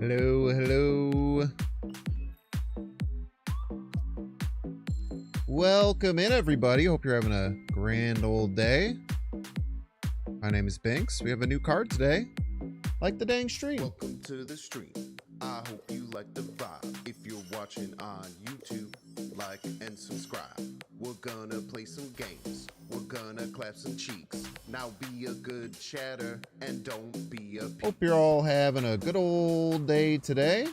Hello, hello. Welcome in, everybody. Hope you're having a grand old day. My name is Binks. We have a new card today. Like the dang stream. Welcome to the stream. I hope you like the vibe. If you're watching on YouTube, like and subscribe. We're gonna play some games. We're gonna clap some cheeks. Now be a good chatter and don't be a Hope you're all having a good old day today.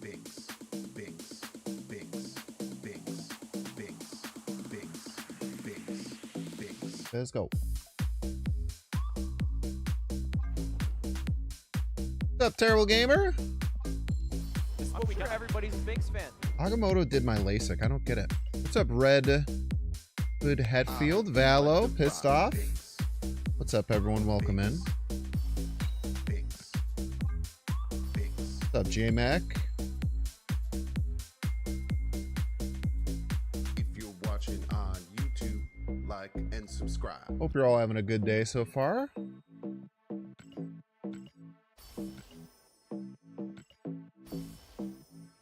Binks, Binks, Binks, Binks, Binks, Binks, Binks, Binks. Let's go. What's up, Terrible Gamer? I'm sure everybody's a Binks fan. Agamotto did my LASIK. I don't get it. What's up, Red Hood Hatfield? Valo, pissed off. What's up, everyone? Welcome in. Binks, Binks. What's up, J-Mac? If you're watching on YouTube, like and subscribe. Hope you're all having a good day so far.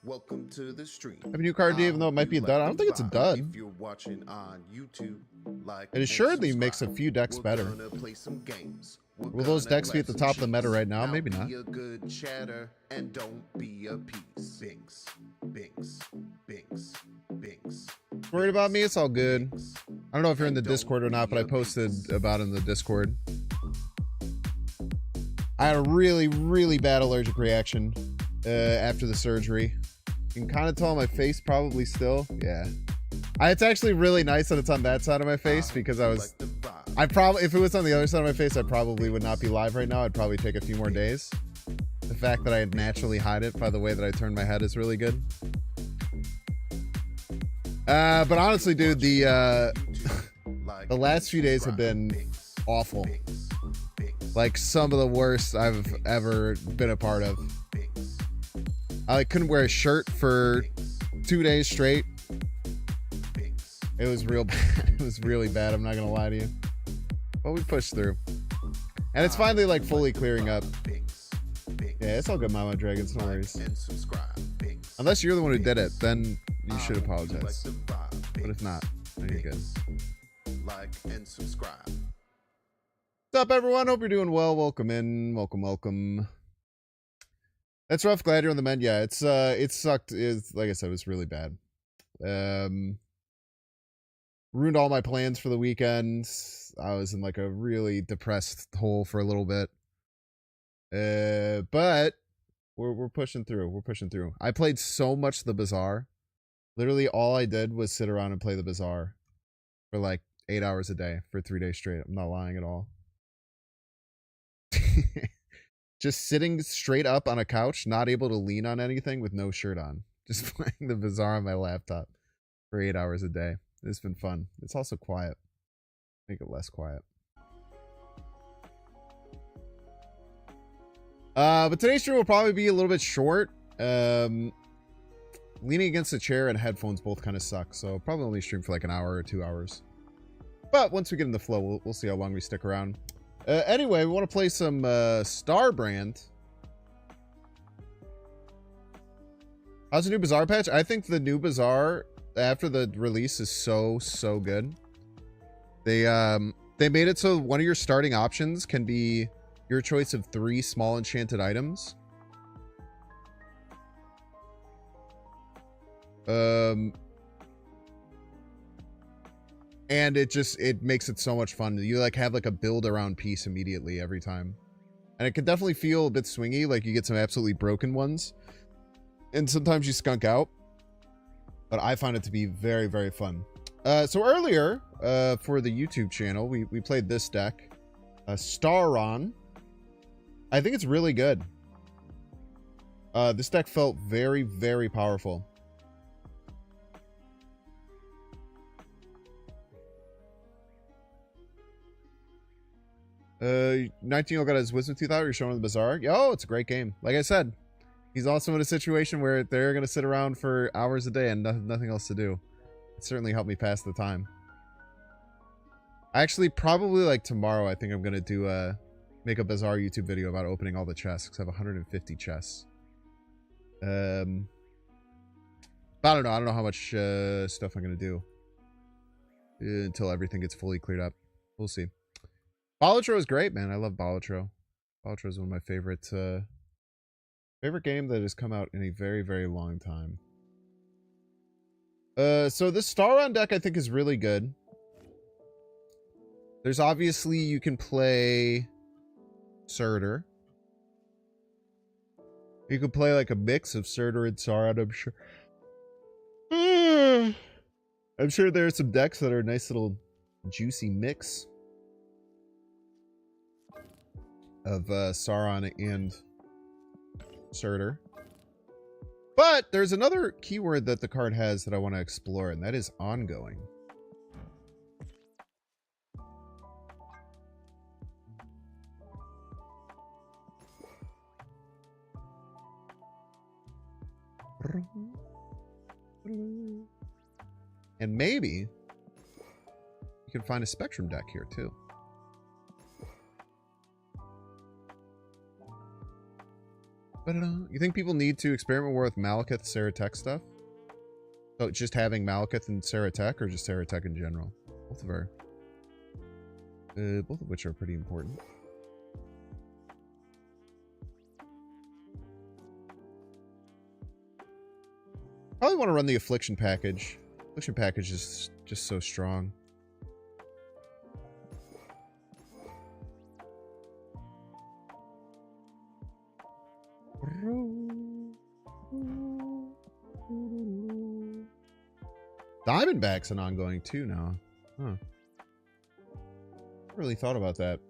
Welcome to the stream. I have a new card, even though it might be a dud. I don't think it's a dud. If you're watching on YouTube, like It assuredly makes a few decks better. We're gonna play some games. Will those decks be at the top of the meta right now? Maybe not. Be a good chatter and don't be a piece. Binks, Binks, Binks, Binks. Worried about me? It's all good. Binks. I don't know if you're in the Discord or not, but I posted about it in the Discord. I had a really, really bad allergic reaction after the surgery. You can kind of tell on my face probably still. Yeah. It's actually really nice that it's on that side of my face because I probably, if it was on the other side of my face, I probably would not be live right now. I'd probably take a few more days. The fact that I naturally hide it by the way that I turn my head is really good. But honestly, dude, the last few days have been awful. Like some of the worst I've ever been a part of. I couldn't wear a shirt for 2 days straight. It was real bad. It was really bad. I'm not gonna lie to you. But we pushed through. And it's finally like fully clearing up. Yeah, it's all good, Mama Dragons. No worries. Unless you're the one who did it, then you should apologize. But if not, then you're good. Like and subscribe. What's up, everyone? Hope you're doing well. Welcome in. Welcome, welcome. That's rough. Glad you're on the mend. Yeah, it sucked. It's like I said, it was really bad. Ruined all my plans for the weekend. I was in like a really depressed hole for a little bit. But we're pushing through. We're pushing through. I played so much the Bazaar. Literally all I did was sit around and play the Bazaar for like 8 hours a day for 3 days straight. I'm not lying at all. Just sitting straight up on a couch, not able to lean on anything with no shirt on. Just playing the Bazaar on my laptop for 8 hours a day. It's been fun. It's also quiet. Make it less quiet. But today's stream will probably be a little bit short. Leaning against the chair and headphones both kind of suck. So probably only stream for like an hour or 2 hours. But once we get in the flow, we'll see how long we stick around. Anyway, we want to play some Star Brand. How's the new Bazaar patch? I think the new Bazaar after the release is so good. They made it so one of your starting options can be your choice of 3 small enchanted items. And it makes it so much fun. You like have like a build around piece immediately every time. And it can definitely feel a bit swingy, like you get some absolutely broken ones. And sometimes you skunk out. But I find it to be very, very fun. So earlier, for the YouTube channel, we played this deck. Staron. I think it's really good. This deck felt very, very powerful. 19-year-old got his wisdom tooth out. You're showing the Bazaar. Oh, it's a great game. Like I said, he's also in a situation where they're going to sit around for hours a day and nothing else to do. It certainly helped me pass the time. Actually, probably like tomorrow, I think I'm gonna do make a bizarre YouTube video about opening all the chests because I have 150 chests. But I don't know. I don't know how much stuff I'm gonna do until everything gets fully cleared up. We'll see. Balatro is great, man. I love Balatro. Balatro is one of my favorite favorite game that has come out in a very, very long time. So this Staron deck I think is really good. There's obviously you can play Surtur. You could play like a mix of Surtur and Sauron, I'm sure. I'm sure there are some decks that are a nice little juicy mix of Sauron and Surtur. But there's another keyword that the card has that I want to explore, and that is ongoing. And maybe you can find a Spectrum deck here too. You think people need to experiment more with Malekith, Saratek stuff? So just having Malekith and Saratek, or just Saratek in general? Both of which are pretty important. Probably want to run the Affliction package. Affliction package is just so strong. Diamondback's an ongoing too now. Huh. Really thought about that.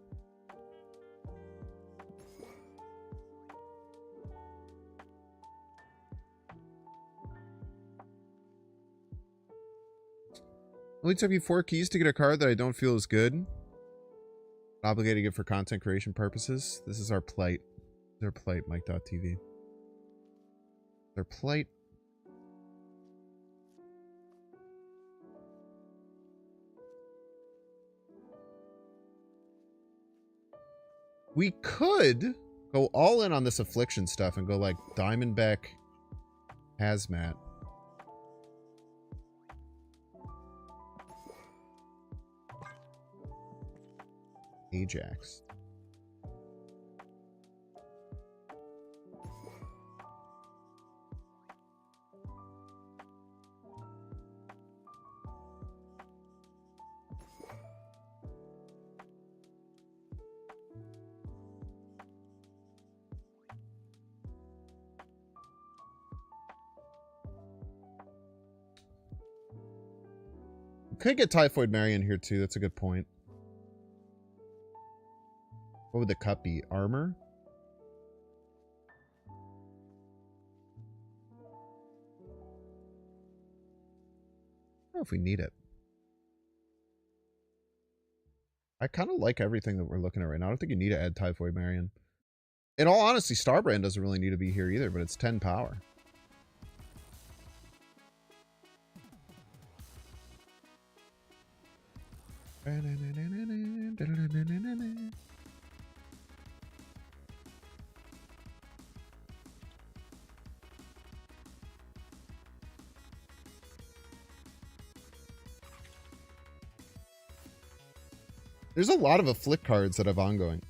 Only took me 4 keys to get a card that I don't feel is good. Obligating it for content creation purposes. This is our plight. Their plight, Mike.tv. Their plight. We could go all in on this Affliction stuff and go like Diamondback Hazmat. Ajax. Could get Typhoid Mary in here too. That's a good point. What would the cup be? Armor? I don't know if we need it. I kind of like everything that we're looking at right now. I don't think you need to add Typhoid Marion. In all honesty, Starbrand doesn't really need to be here either, but it's 10 power. There's a lot of Afflict cards that have ongoing.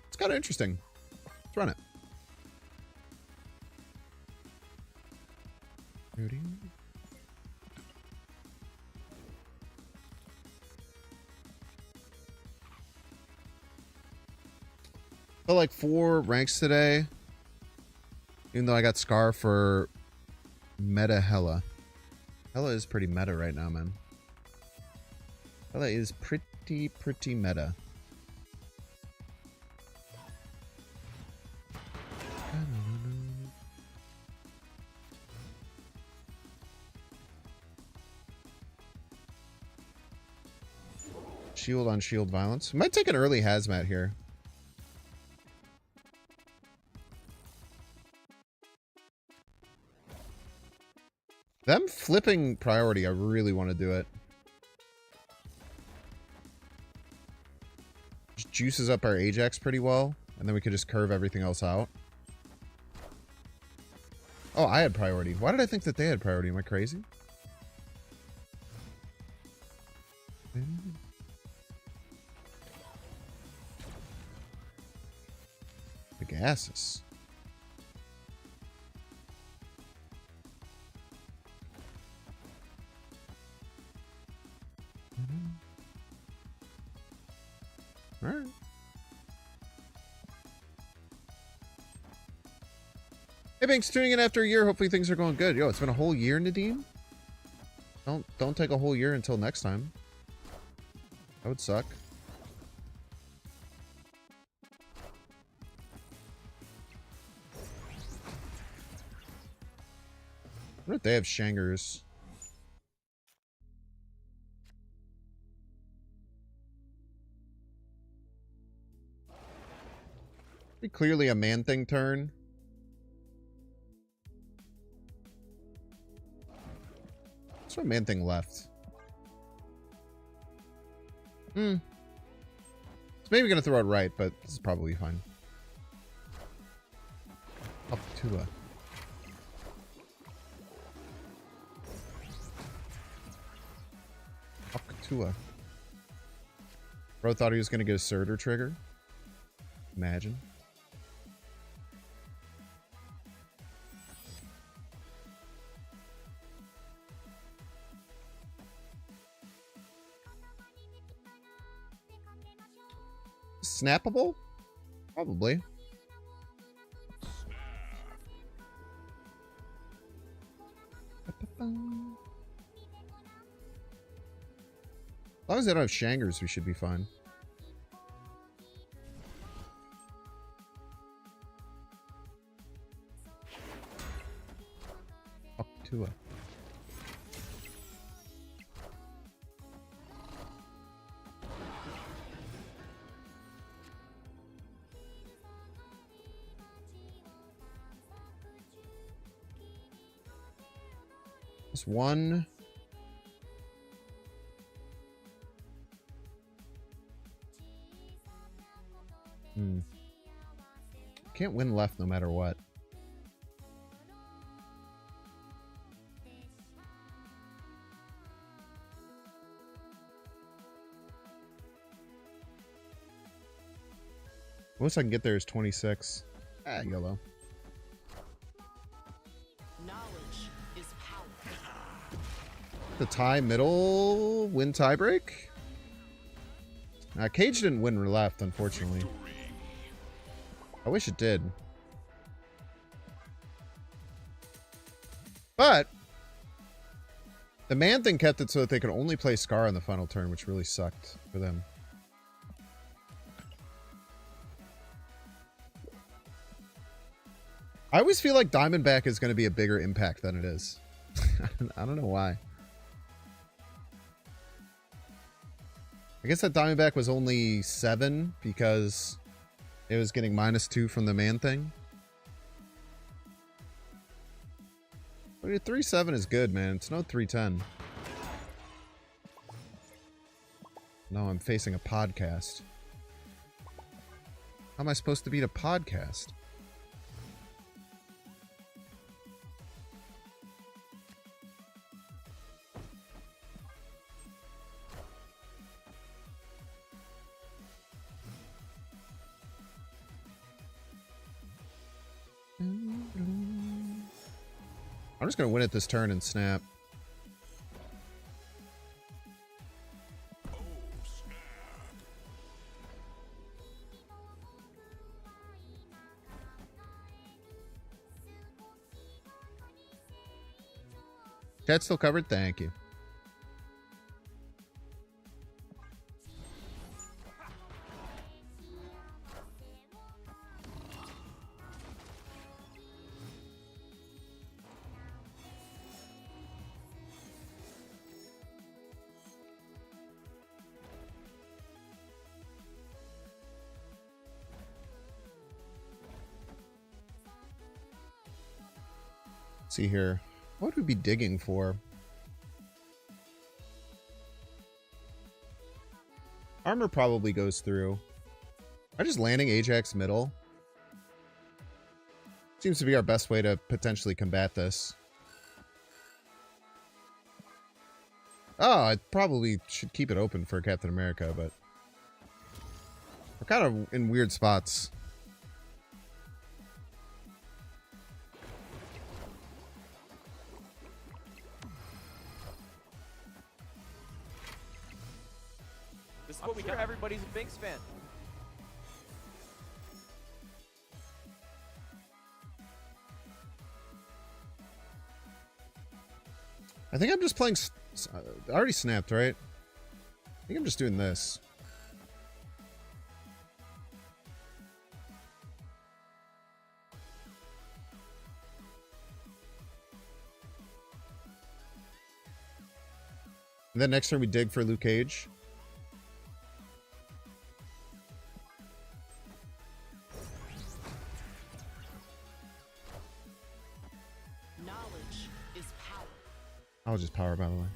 It's kind of interesting. Let's run it. Felt like 4 ranks today. Even though I got Scar for meta Hella. Hella is pretty meta right now, man. Hella is pretty meta. Shield on shield violence. Might take an early hazmat here. Them flipping priority, I really want to do it. Just juices up our Ajax pretty well, and then we could just curve everything else out. Oh, I had priority. Why did I think that they had priority? Am I crazy? The gases. All right. Hey, Banks, tuning in after a year. Hopefully things are going good. Yo, it's been a whole year, Nadim. Don't take a whole year until next time. That would suck. What if they have Shangers? Pretty clearly a Man-Thing turn. That's what Man-Thing left. It's maybe gonna throw it right, but this is probably fine. Up to a... Tua. Bro thought he was gonna get a Surtur trigger. Imagine. Snappable? Probably. As long as they don't have Shangers, we should be fine. Up to a... Just one... Can't win left no matter what. Most I can get there is 26. Ah, YOLO. Knowledge is power. The tie middle win tiebreak. Cage didn't win left, unfortunately. I wish it did. But the Man-Thing kept it so that they could only play Scar on the final turn, which really sucked for them. I always feel like Diamondback is going to be a bigger impact than it is. I don't know why. I guess that Diamondback was only 7 because it was getting -2 from the Man-Thing. But a 3-7 is good, man. It's no 3-10. No, I'm facing a podcast. How am I supposed to beat a podcast? I'm just going to win it this turn and snap. Chat's still covered? Thank you. See here. What would we be digging for? Armor probably goes through. Am I just landing Ajax middle? Seems to be our best way to potentially combat this. Oh, I probably should keep it open for Captain America, but we're kind of in weird spots. This is what we got. Everybody's a Binks fan. I think I'm just playing... I already snapped, right? I think I'm just doing this. And then next turn we dig for Luke Cage. Knowledge is power. I'll just power, by the way.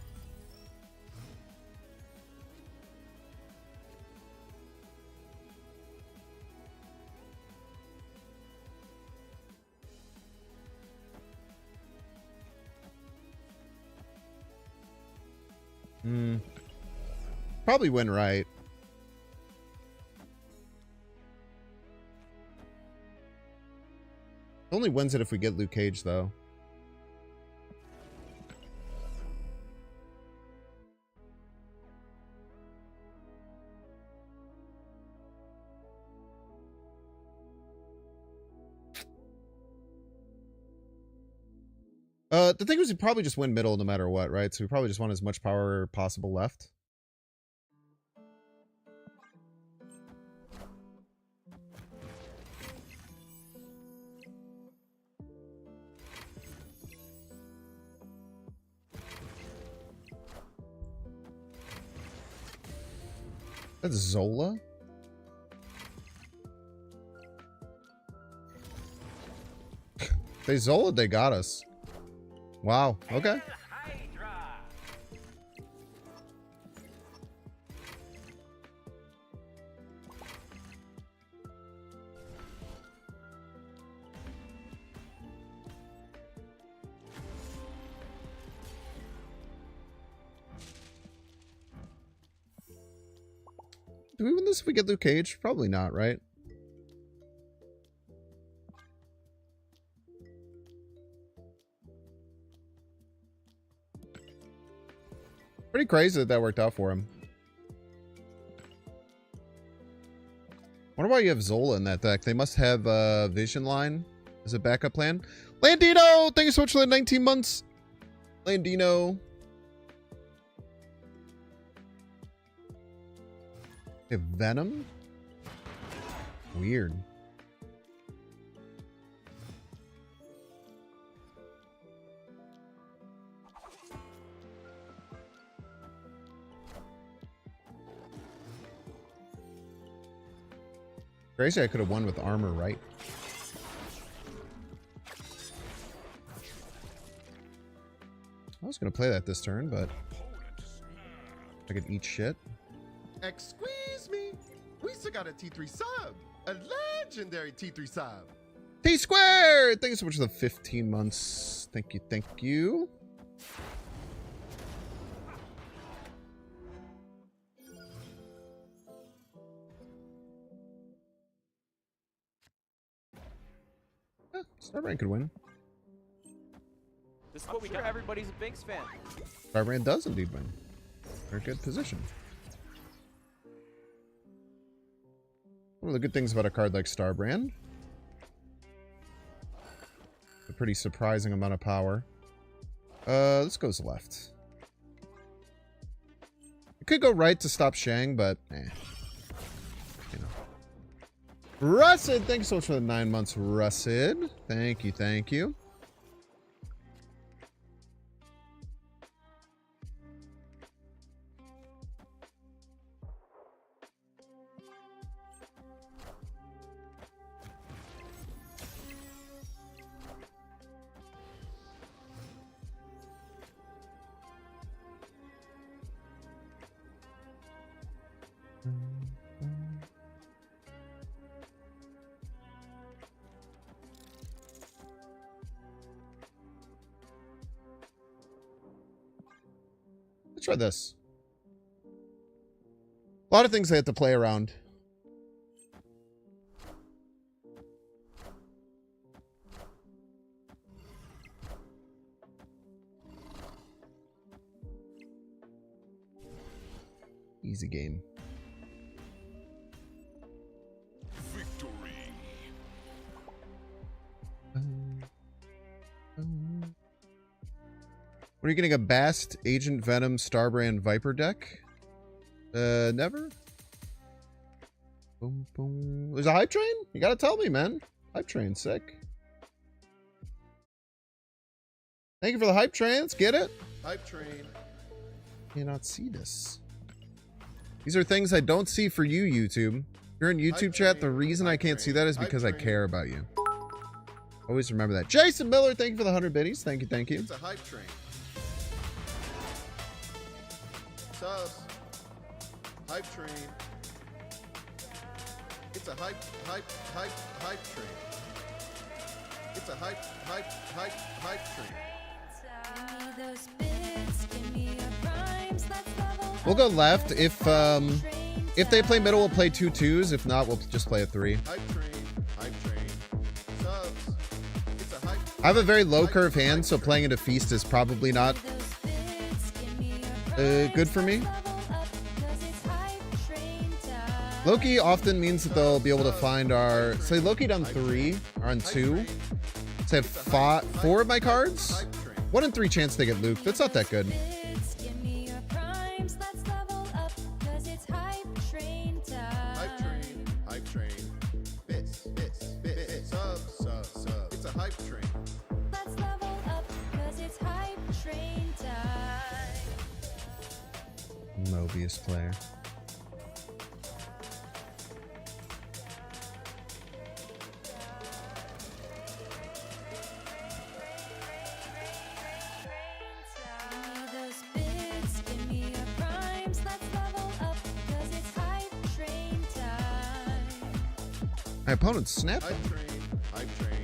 Probably win right. Only wins it if we get Luke Cage, though. The thing is, we probably just win middle no matter what, right? So we probably just want as much power possible left. That's Zola? They Zola, they got us. Wow, okay. Do we win this if we get Luke Cage? Probably not, right? Pretty crazy that worked out for him. Wonder why you have Zola in that deck. They must have Vision Line as a backup plan. Landino! Thank you so much for the 19 months. Landino. They have Venom? Weird. Crazy, I could have won with armor, right? I was going to play that this turn, but I could eat shit. Excuse me. We still got a T3 sub. A legendary T3 sub. T-Squared! Thank you so much for the 15 months. Thank you, thank you. Starbrand could win. This is what we got. Everybody's a Binks fan. Starbrand does indeed win. Very good position. One of the good things about a card like Starbrand. A pretty surprising amount of power. This goes left. It could go right to stop Shang, but eh. You know. Russid, thank you so much for the 9 months, Russid. Thank you, thank you. Let's try this. A lot of things I have to play around. Easy game. Victory. What are you getting, a Bast, Agent Venom, Starbrand, Viper deck? Never? Boom, boom. There's a hype train? You gotta tell me, man. Hype train, sick. Thank you for the hype train. Let's get it. Hype train. Cannot see this. These are things I don't see for you, YouTube. If you're in YouTube chat, the reason I can't see that is because I care about you. Always remember that. Jason Miller, thank you for the 100 biddies. Thank you, thank you. It's a hype train. Subs. Hype train. It's a hype train. It's a hype train. We'll go left. If they play middle, we'll play 2-2s. If not, we'll just play a 3. Hype train. Hype train. Subs. It's a hype. I have a very low curve hand, so playing into Feast is probably not good for me. Loki often means that they'll be able to find our... Say Loki down 3, or on 2. So I have 4 of my cards. 1 in 3 chance they get Luke. That's not that good. Hype train. Bits. Sub. It's a hype train. Mobius player. My opponent's snapping. Hype train.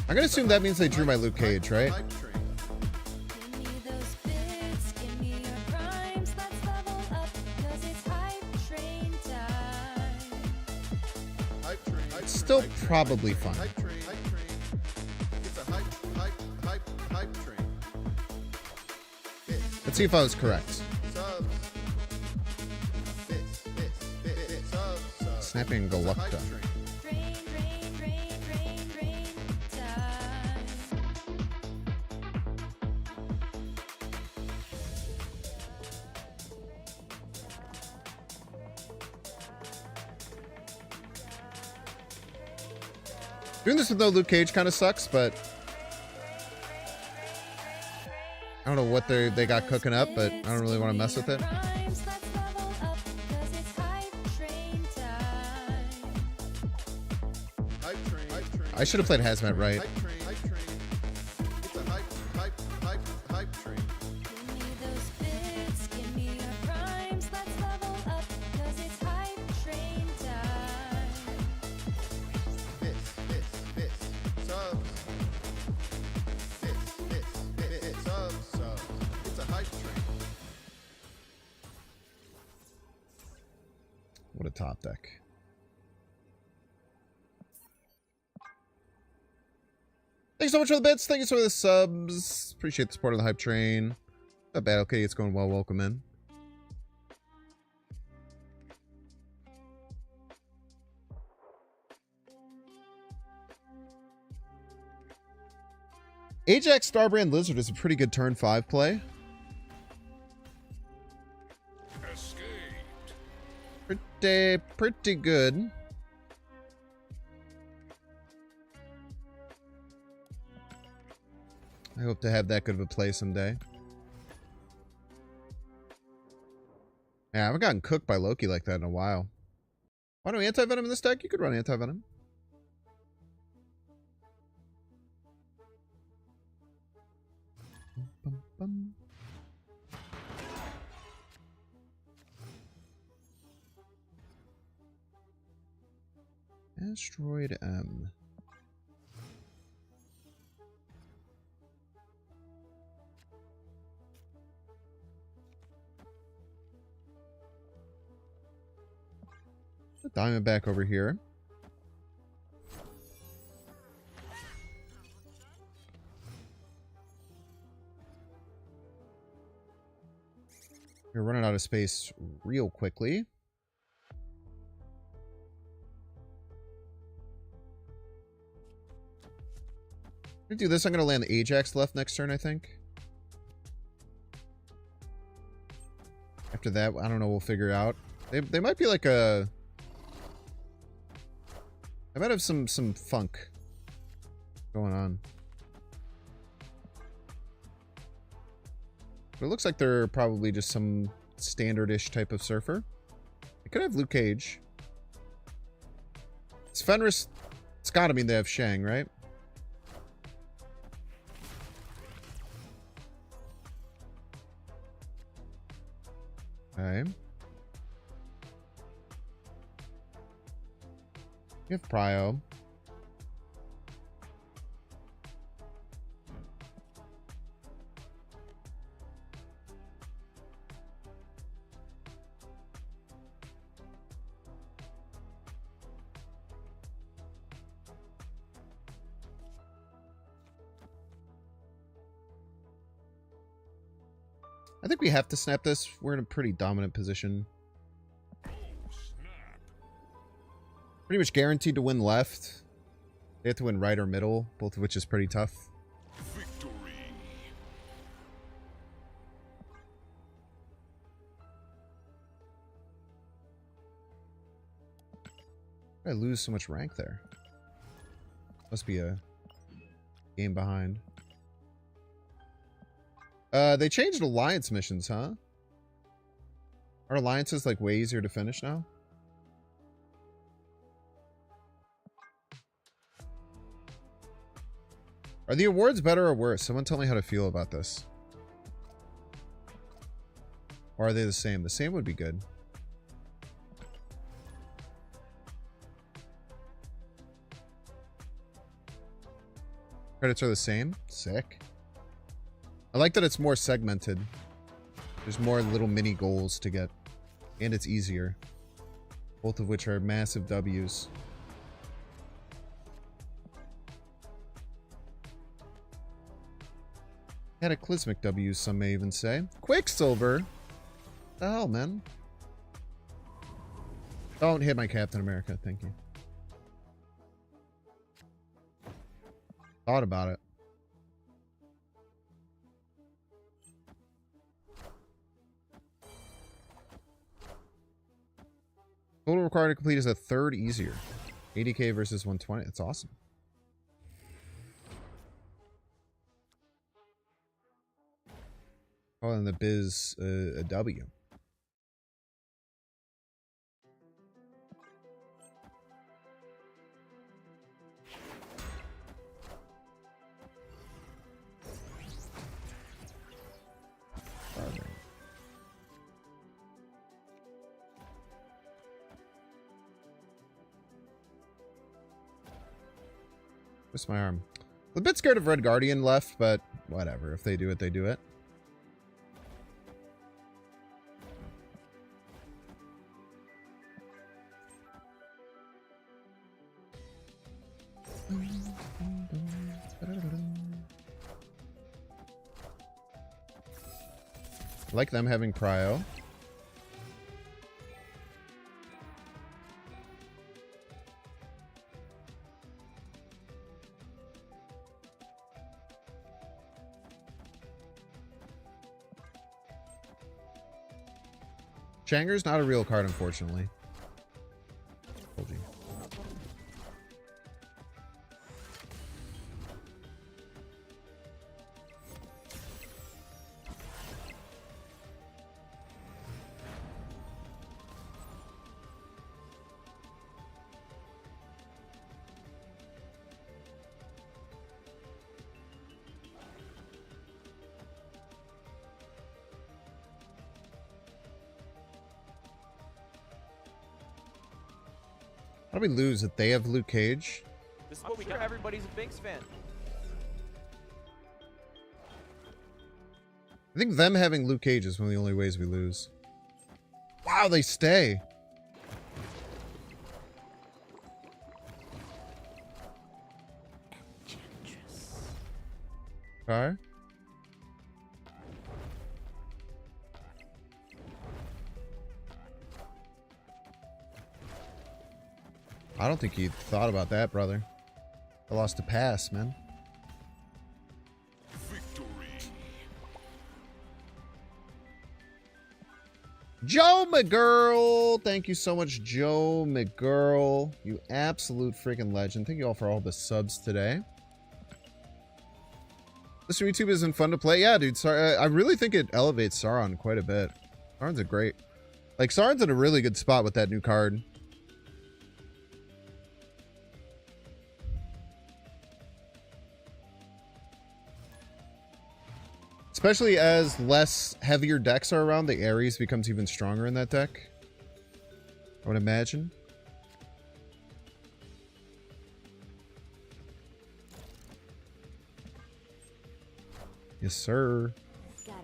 I'm gonna assume that means they drew my Luke Cage, right? Hype train. Still probably fine. Hype train. It's a hype train. Let's see if I was correct. Subs. Bits. Subs. Snapping Galacta. Doing this with no Luke Cage kind of sucks, but I don't know what they got cooking up, but I don't really want to mess with it. I should have played Hazmat right. Hype train. It's a hype train. Bits. Subs. Bits. Subs. It's a hype train. What a top deck. Thanks so much for the bits. Thank you for the subs. Appreciate the support of the hype train. Not bad. Okay, it's going well. Welcome in. Ajax Starbrand Lizard is a pretty good turn 5 play. Escaped. Pretty good. I hope to have that good of a play someday. Yeah, I haven't gotten cooked by Loki like that in a while. Why do anti-venom in this deck? You could run anti-venom. Asteroid M. Diamondback over here. We're running out of space real quickly. I'm gonna do this. I'm gonna land the Ajax left next turn, I think. After that, I don't know. We'll figure it out. They might be like a... I might have some funk going on. But it looks like they're probably just some standard-ish type of surfer. They could have Luke Cage. It's Fenris. It's gotta mean they have Shang, right? Okay. You have Prio. I think we have to snap this. We're in a pretty dominant position. Pretty much guaranteed to win left. They have to win right or middle, both of which is pretty tough. Victory. I lose so much rank there. Must be a game behind. They changed alliance missions, huh? Are alliances like way easier to finish now? Are the awards better or worse? Someone tell me how to feel about this. Or are they the same? The same would be good. Credits are the same? Sick. I like that it's more segmented. There's more little mini goals to get. And it's easier. Both of which are massive W's. Cataclysmic W's, some may even say. Quicksilver? What the hell, man? Don't hit my Captain America, thank you. Thought about it. Total required to complete is a third easier. 80k versus 120. That's awesome. Oh, and the biz a W. Where's my arm? I'm a bit scared of Red Guardian left, but whatever. If they do it, they do it. I like them having Prio. Shanger's not a real card, unfortunately. Told you. How do we lose that they have Luke Cage? This is what we got. Everybody's a Binks fan. I think them having Luke Cage is one of the only ways we lose. Wow, they stay. Okay. I don't think you thought about that, brother. I lost a pass, man. Joe McGirl! Thank you so much, Joe McGirl. You absolute freaking legend. Thank you all for all the subs today. This YouTube isn't fun to play. Yeah, dude. Sorry, I really think it elevates Sauron quite a bit. Sauron's a great... Like, Sauron's in a really good spot with that new card. Especially as less heavier decks are around, the Ares becomes even stronger in that deck. I would imagine. Yes, sir. Gotta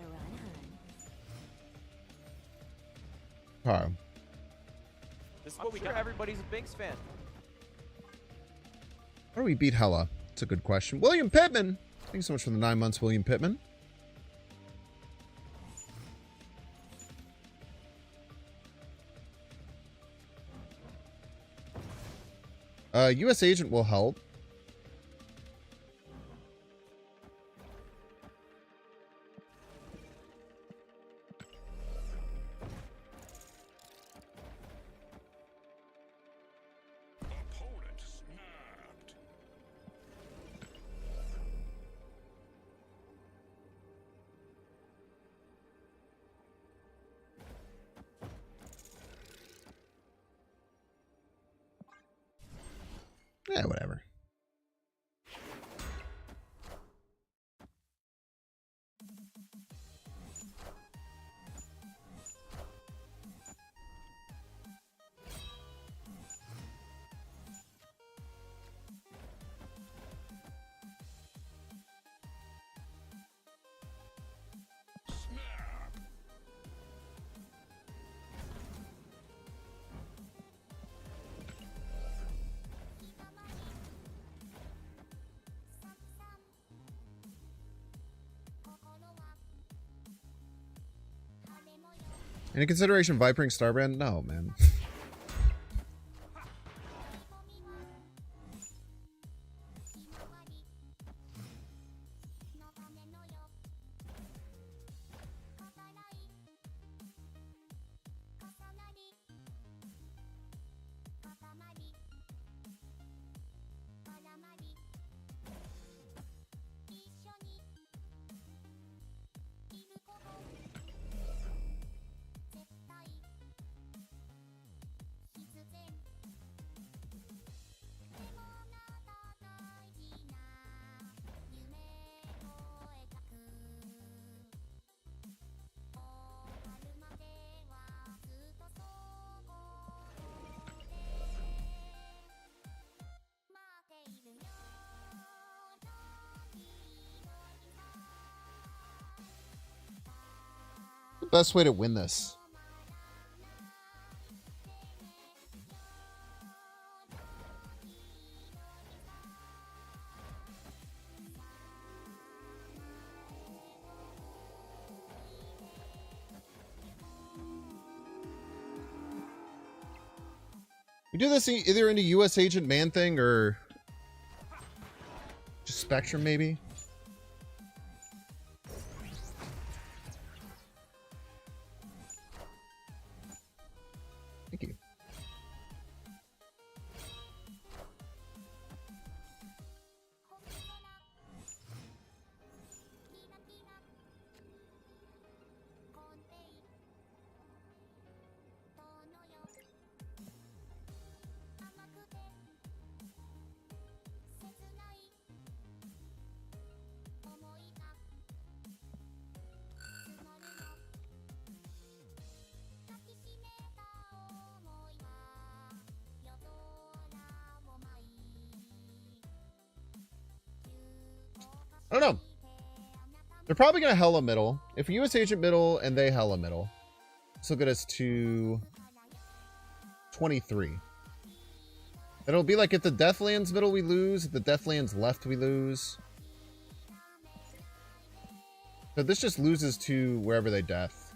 run, Oh. This is what we got. Everybody's a Binks fan. How do we beat Hela? That's a good question. William Pittman! Thank you so much for the 9 months, William Pittman. US Agent will help. Yeah, whatever. Any consideration vipering Starbrand? No, man. The best way to win this. We do this either into US Agent Man Thing or just Spectrum, maybe. Thank you. I don't know. They're probably going to Hella middle. If US Agent middle and they Hella middle, this will get us to 23. It'll be like if the Deathlands middle we lose, if the Deathlands left we lose. So this just loses to wherever they death.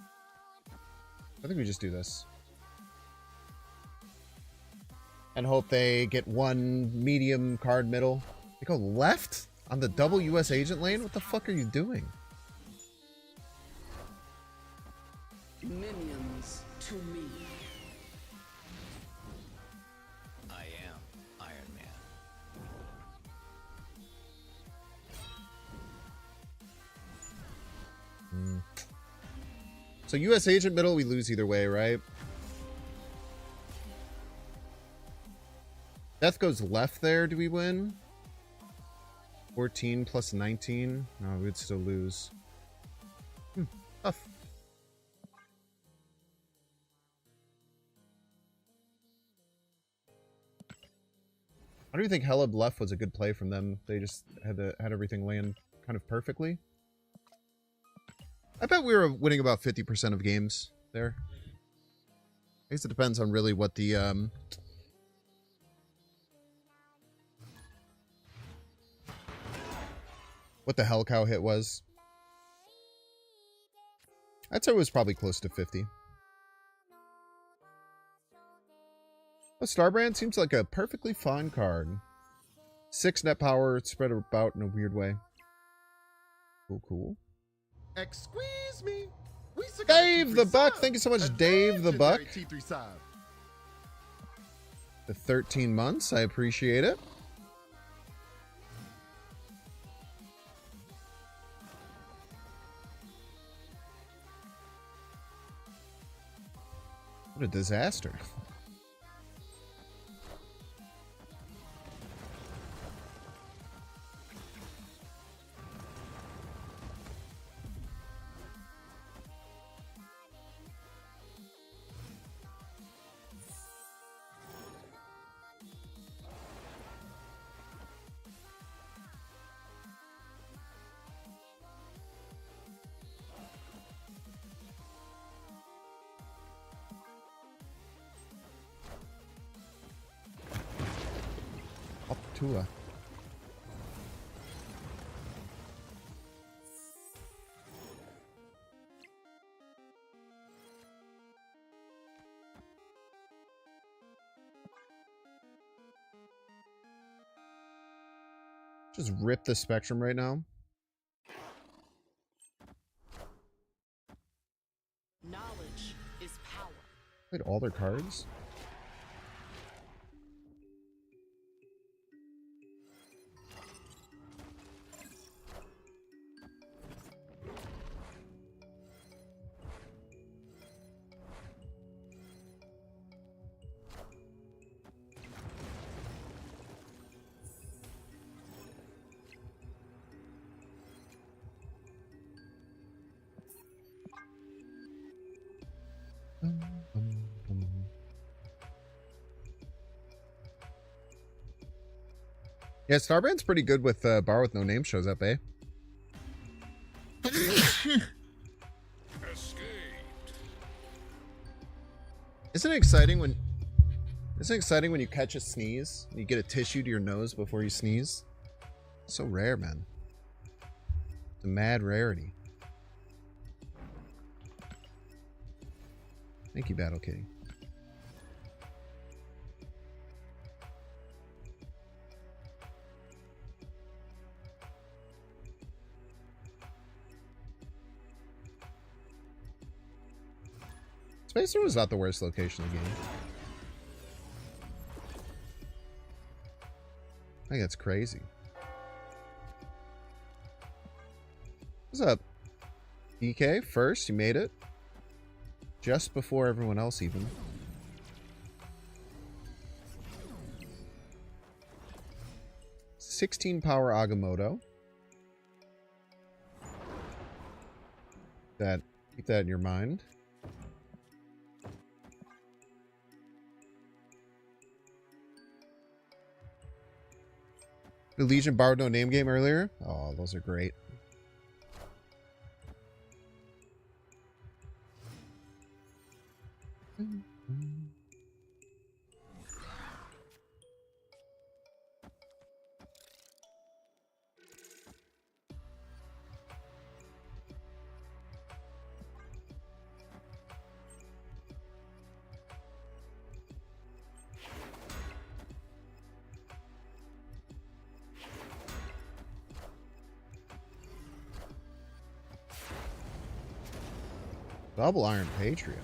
I think we just do this. And hope they get one medium card middle. They go left on the double US Agent lane? What the fuck are you doing? Minions to me. I am Iron Man. So US Agent middle, we lose either way, right? Death goes left there. Do we win? 14 plus 19? No, we'd still lose. Tough. I don't think Hella left was a good play from them. They just had everything land kind of perfectly. I bet we were winning about 50% of games there. I guess it depends on really what the Hell Cow hit was. I'd say it was probably close to 50. Oh, Starbrand seems like a perfectly fine card. 6 net power, spread about in a weird way. Cool, cool. Excuse me. We still got Dave T3 the Buck, sub. thank you so much, A Dave the Buck. legendary T3 sub. The 13 months, I appreciate it. What a disaster. Tua. Just rip the Spectrum right now. Knowledge is power. Played all their cards. Yeah, Starbrand's pretty good with Bar with No Name shows up, eh? Isn't it exciting when you catch a sneeze and you get a tissue to your nose before you sneeze? So rare, man. It's a mad rarity. Thank you, Battle Kitty. Spacer was not the worst location in the game. I think that's crazy. What's up? DK, first, you made it. Just before everyone else even. $16 power Agamotto. Keep that in your mind. The Legion borrowed no name game earlier. Oh, those are great. Double Iron Patriot.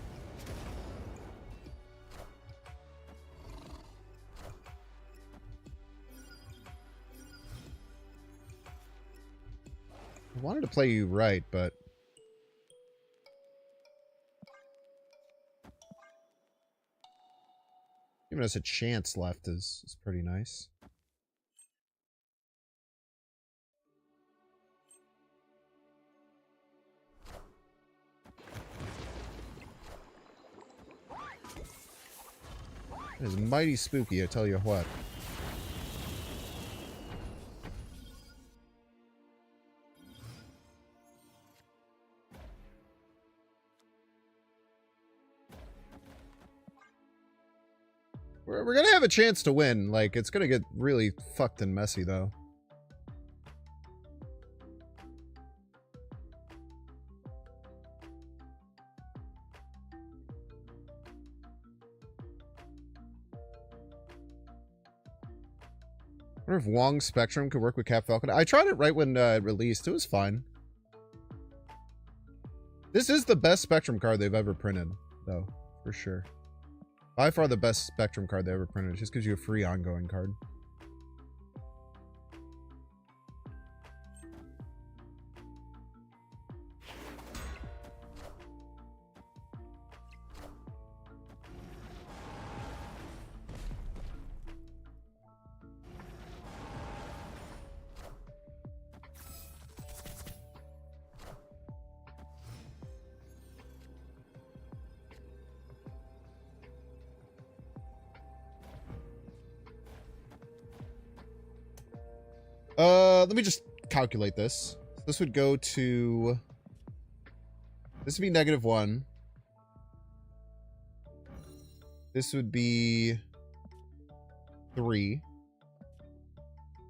I wanted to play you right, but giving us a chance left is pretty nice. It is mighty spooky, I tell you what. We're gonna have a chance to win. Like, it's gonna get really fucked and messy, though. I wonder if Wong's Spectrum could work with Cap Falcon. I tried it right when it released. It was fine. This is the best Spectrum card they've ever printed, though, for sure. By far the best Spectrum card they ever printed. It just gives you a free ongoing card. Let me just calculate this. This would go to... This would be -1. This would be 3.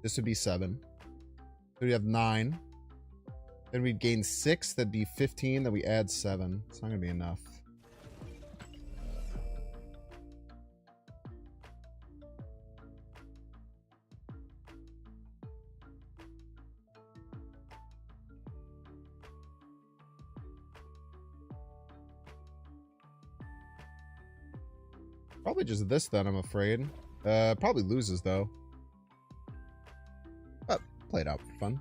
This would be 7. So we have 9. Then we'd gain 6. That'd be 15. Then we add 7. It's not going to be enough. Probably just this then, I'm afraid. Probably loses, though. But play it out for fun.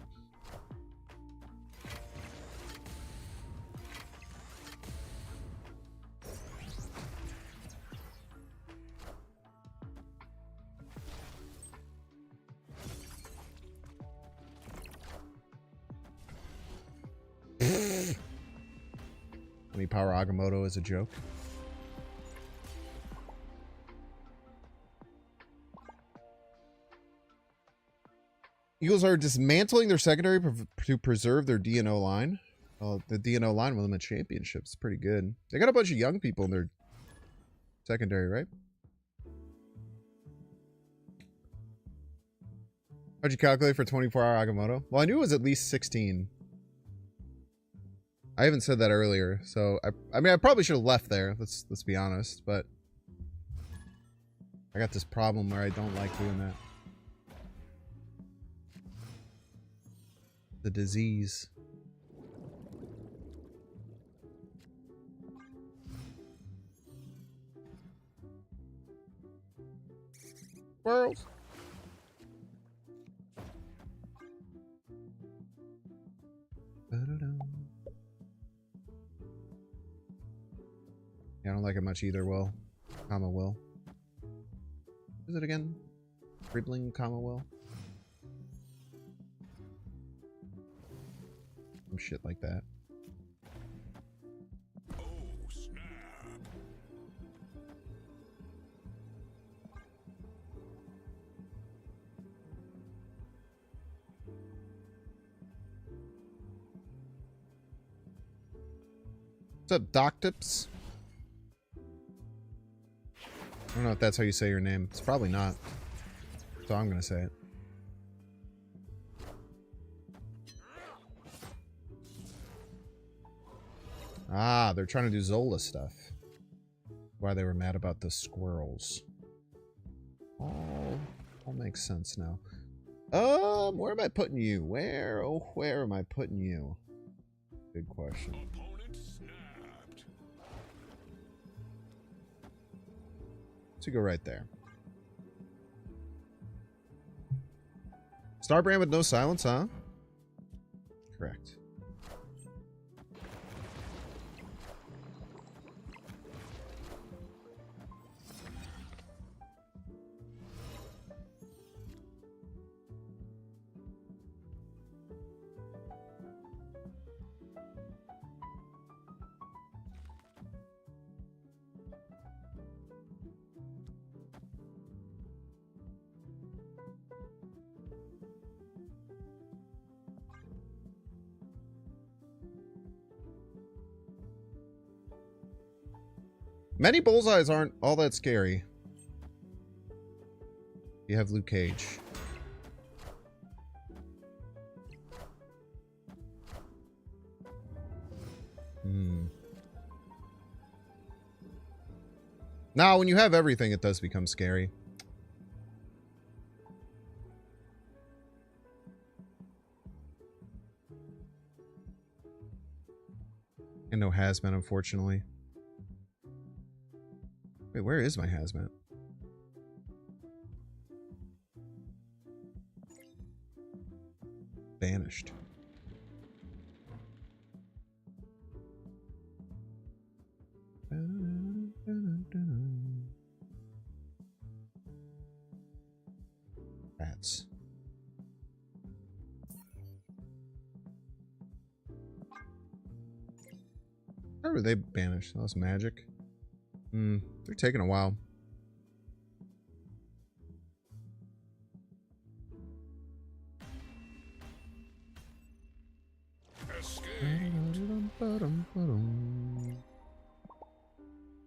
Let me power Agamotto as a joke. Eagles are dismantling their secondary to preserve their DNO line. Well, the DNO line will win championships. Pretty good. They got a bunch of young people in their secondary, right? How'd you calculate for 24-hour Agamotto? Well, I knew it was at least 16. I haven't said that earlier, so I mean, I probably should have left there. Let's be honest, but I got this problem where I don't like doing that. The disease. World. Yeah, I don't like it much either, Will. Will. What is it again? Dribbling, Will? Some shit like that. Oh, snap. What's up, Doctips? I don't know if that's how you say your name. It's probably not. So I'm gonna say it. Ah, they're trying to do Zola stuff. Why they were mad about the squirrels. All makes sense now. Where am I putting you? Where am I putting you? Good question. So go right there. Starbrand with no silence, huh? Correct. Many bullseyes aren't all that scary. You have Luke Cage. Now, when you have everything, it does become scary. And no hazmat, unfortunately. Wait, where is my hazmat? Vanished. Rats. Where were they banished? That was magic. They're taking a while.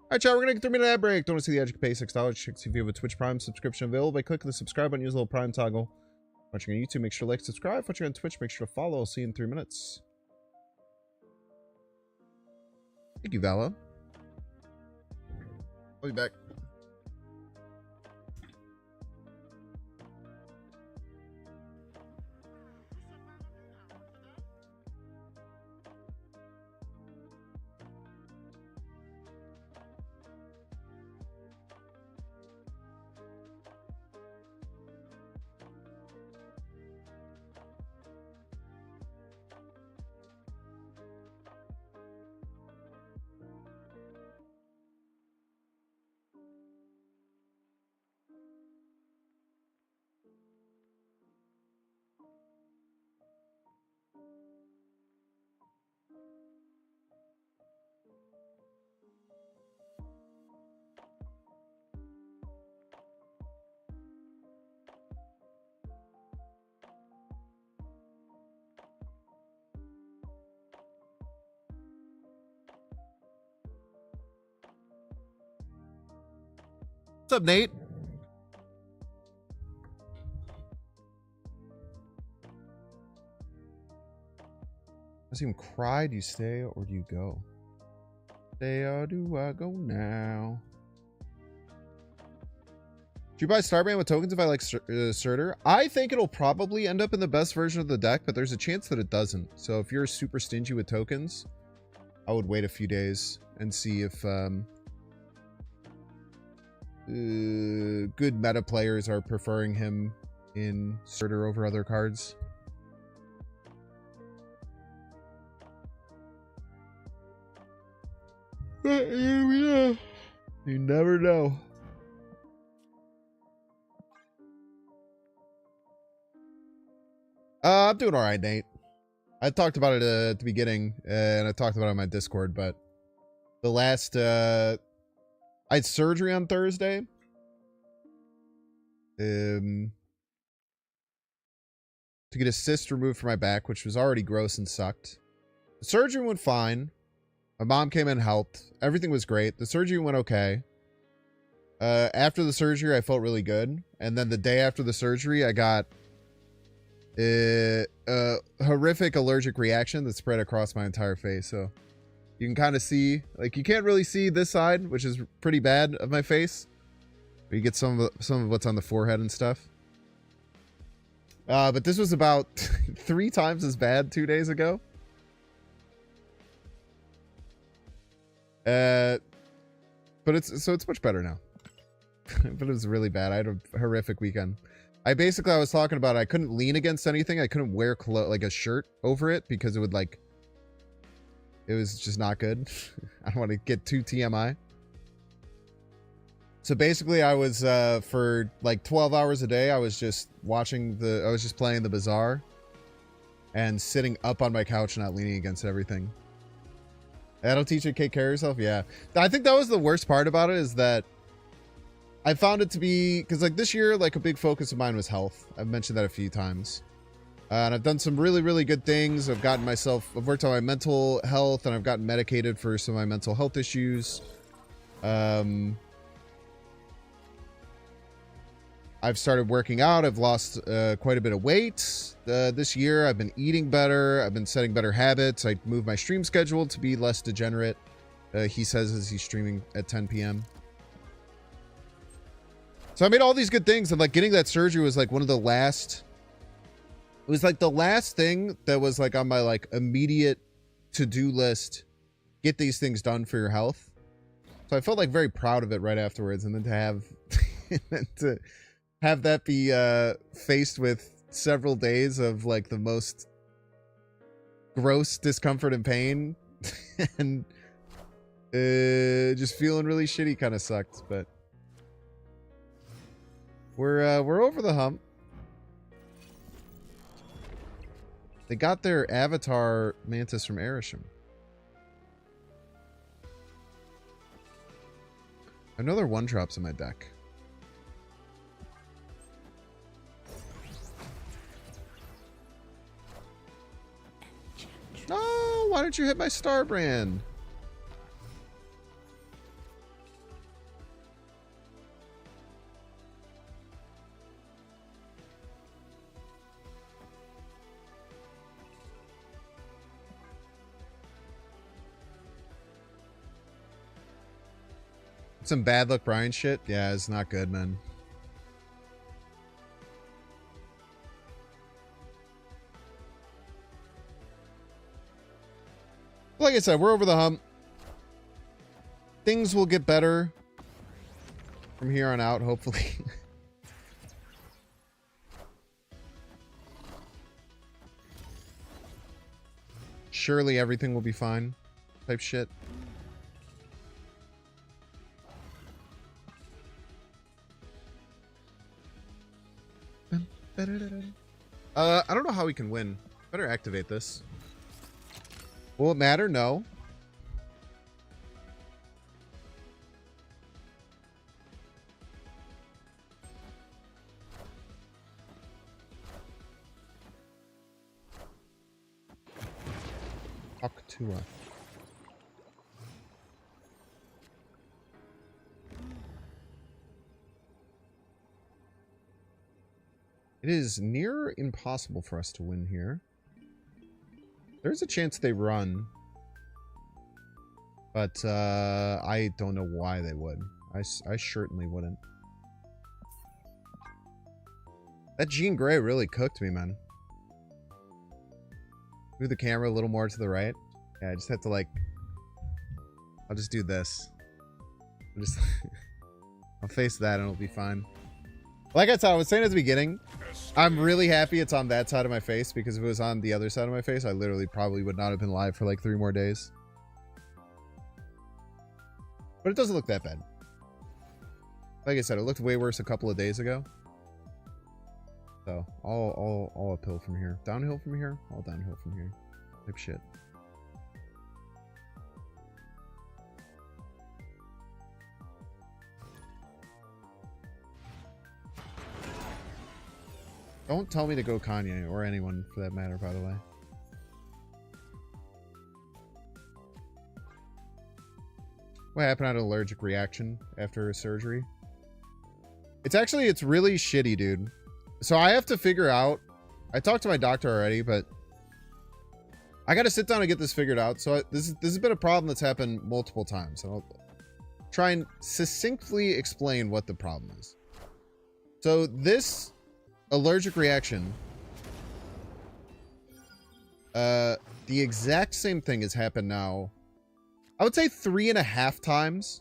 Alright, chat, we're gonna get 3-minute ad break. Don't want to see the edge, you can pay $6. Check see if you have a Twitch Prime subscription available by clicking the subscribe button, use the little Prime toggle. Watching on YouTube, make sure to like, subscribe. Watching on Twitch, make sure to follow. I'll see you in 3 minutes. Thank you, Vala. I'll be back. What's up, Nate? Does he even cry? Do you stay or do you go? Stay or do I go now? Do you buy Starbrand with tokens if I like Surtur? I think it'll probably end up in the best version of the deck, but there's a chance that it doesn't. So if you're super stingy with tokens, I would wait a few days and see if good meta players are preferring him in Surtur over other cards. But you never know. I'm doing all right, Nate. I talked about it at the beginning, and I talked about it on my Discord, but the last, I had surgery on Thursday. To get a cyst removed from my back, which was already gross and sucked. The surgery went fine. My mom came in and helped. Everything was great. The surgery went okay. After the surgery, I felt really good. And then the day after the surgery, I got a horrific allergic reaction that spread across my entire face. So you can kind of see, like, you can't really see this side, which is pretty bad of my face. But you get some of what's on the forehead and stuff. But this was about 3 times as bad 2 days ago. But it's much better now. But it was really bad. I had a horrific weekend. I was talking about I couldn't lean against anything. I couldn't wear like a shirt over it because it would like, it was just not good. I don't want to get too TMI. So basically I was, for like 12 hours a day, I was just playing the Bazaar and sitting up on my couch, not leaning against everything. That'll teach you to take care of yourself. Yeah. I think that was the worst part about it, is that I found it to be, because like this year, like a big focus of mine was health. I've mentioned that a few times. And I've done some really, really good things. I've worked on my mental health, and I've gotten medicated for some of my mental health issues. I've started working out. I've lost quite a bit of weight this year. I've been eating better. I've been setting better habits. I moved my stream schedule to be less degenerate. He says as he's streaming at 10 p.m. So I made all these good things, and like getting that surgery was like one of the last. It was like the last thing that was like on my like immediate to-do list. Get these things done for your health. So I felt like very proud of it right afterwards, and then to have that be faced with several days of like the most gross discomfort and pain and just feeling really shitty kind of sucked, but we're over the hump. They got their avatar mantis from Erisham. I know there are 1-drops in my deck. No, why didn't you hit my star brand? Some bad luck Brian shit? Yeah, it's not good, man. Like I said, we're over the hump. Things will get better from here on out, hopefully. Surely everything will be fine. Type shit. I don't know how we can win. Better activate this. Will it matter? No. Octua. It is near impossible for us to win here. There's a chance they run. But I don't know why they would. I certainly wouldn't. That Jean Grey really cooked me, man. Move the camera a little more to the right. Yeah, I just have to like... I'll just do this. I'll face that and it'll be fine. Like I was saying at the beginning, I'm really happy it's on that side of my face, because if it was on the other side of my face, I literally probably would not have been live for like 3 more days. But it doesn't look that bad. Like I said, it looked way worse a couple of days ago. So, all uphill from here. Downhill from here? All downhill from here. Type shit. Don't tell me to go Kanye, or anyone for that matter, by the way. What happened? I had an allergic reaction after surgery. It's really shitty, dude. So I have to figure out, I talked to my doctor already, but I got to sit down and get this figured out. So this has been a problem that's happened multiple times. And I'll try and succinctly explain what the problem is. So this allergic reaction, the exact same thing has happened now. I would say 3.5 times.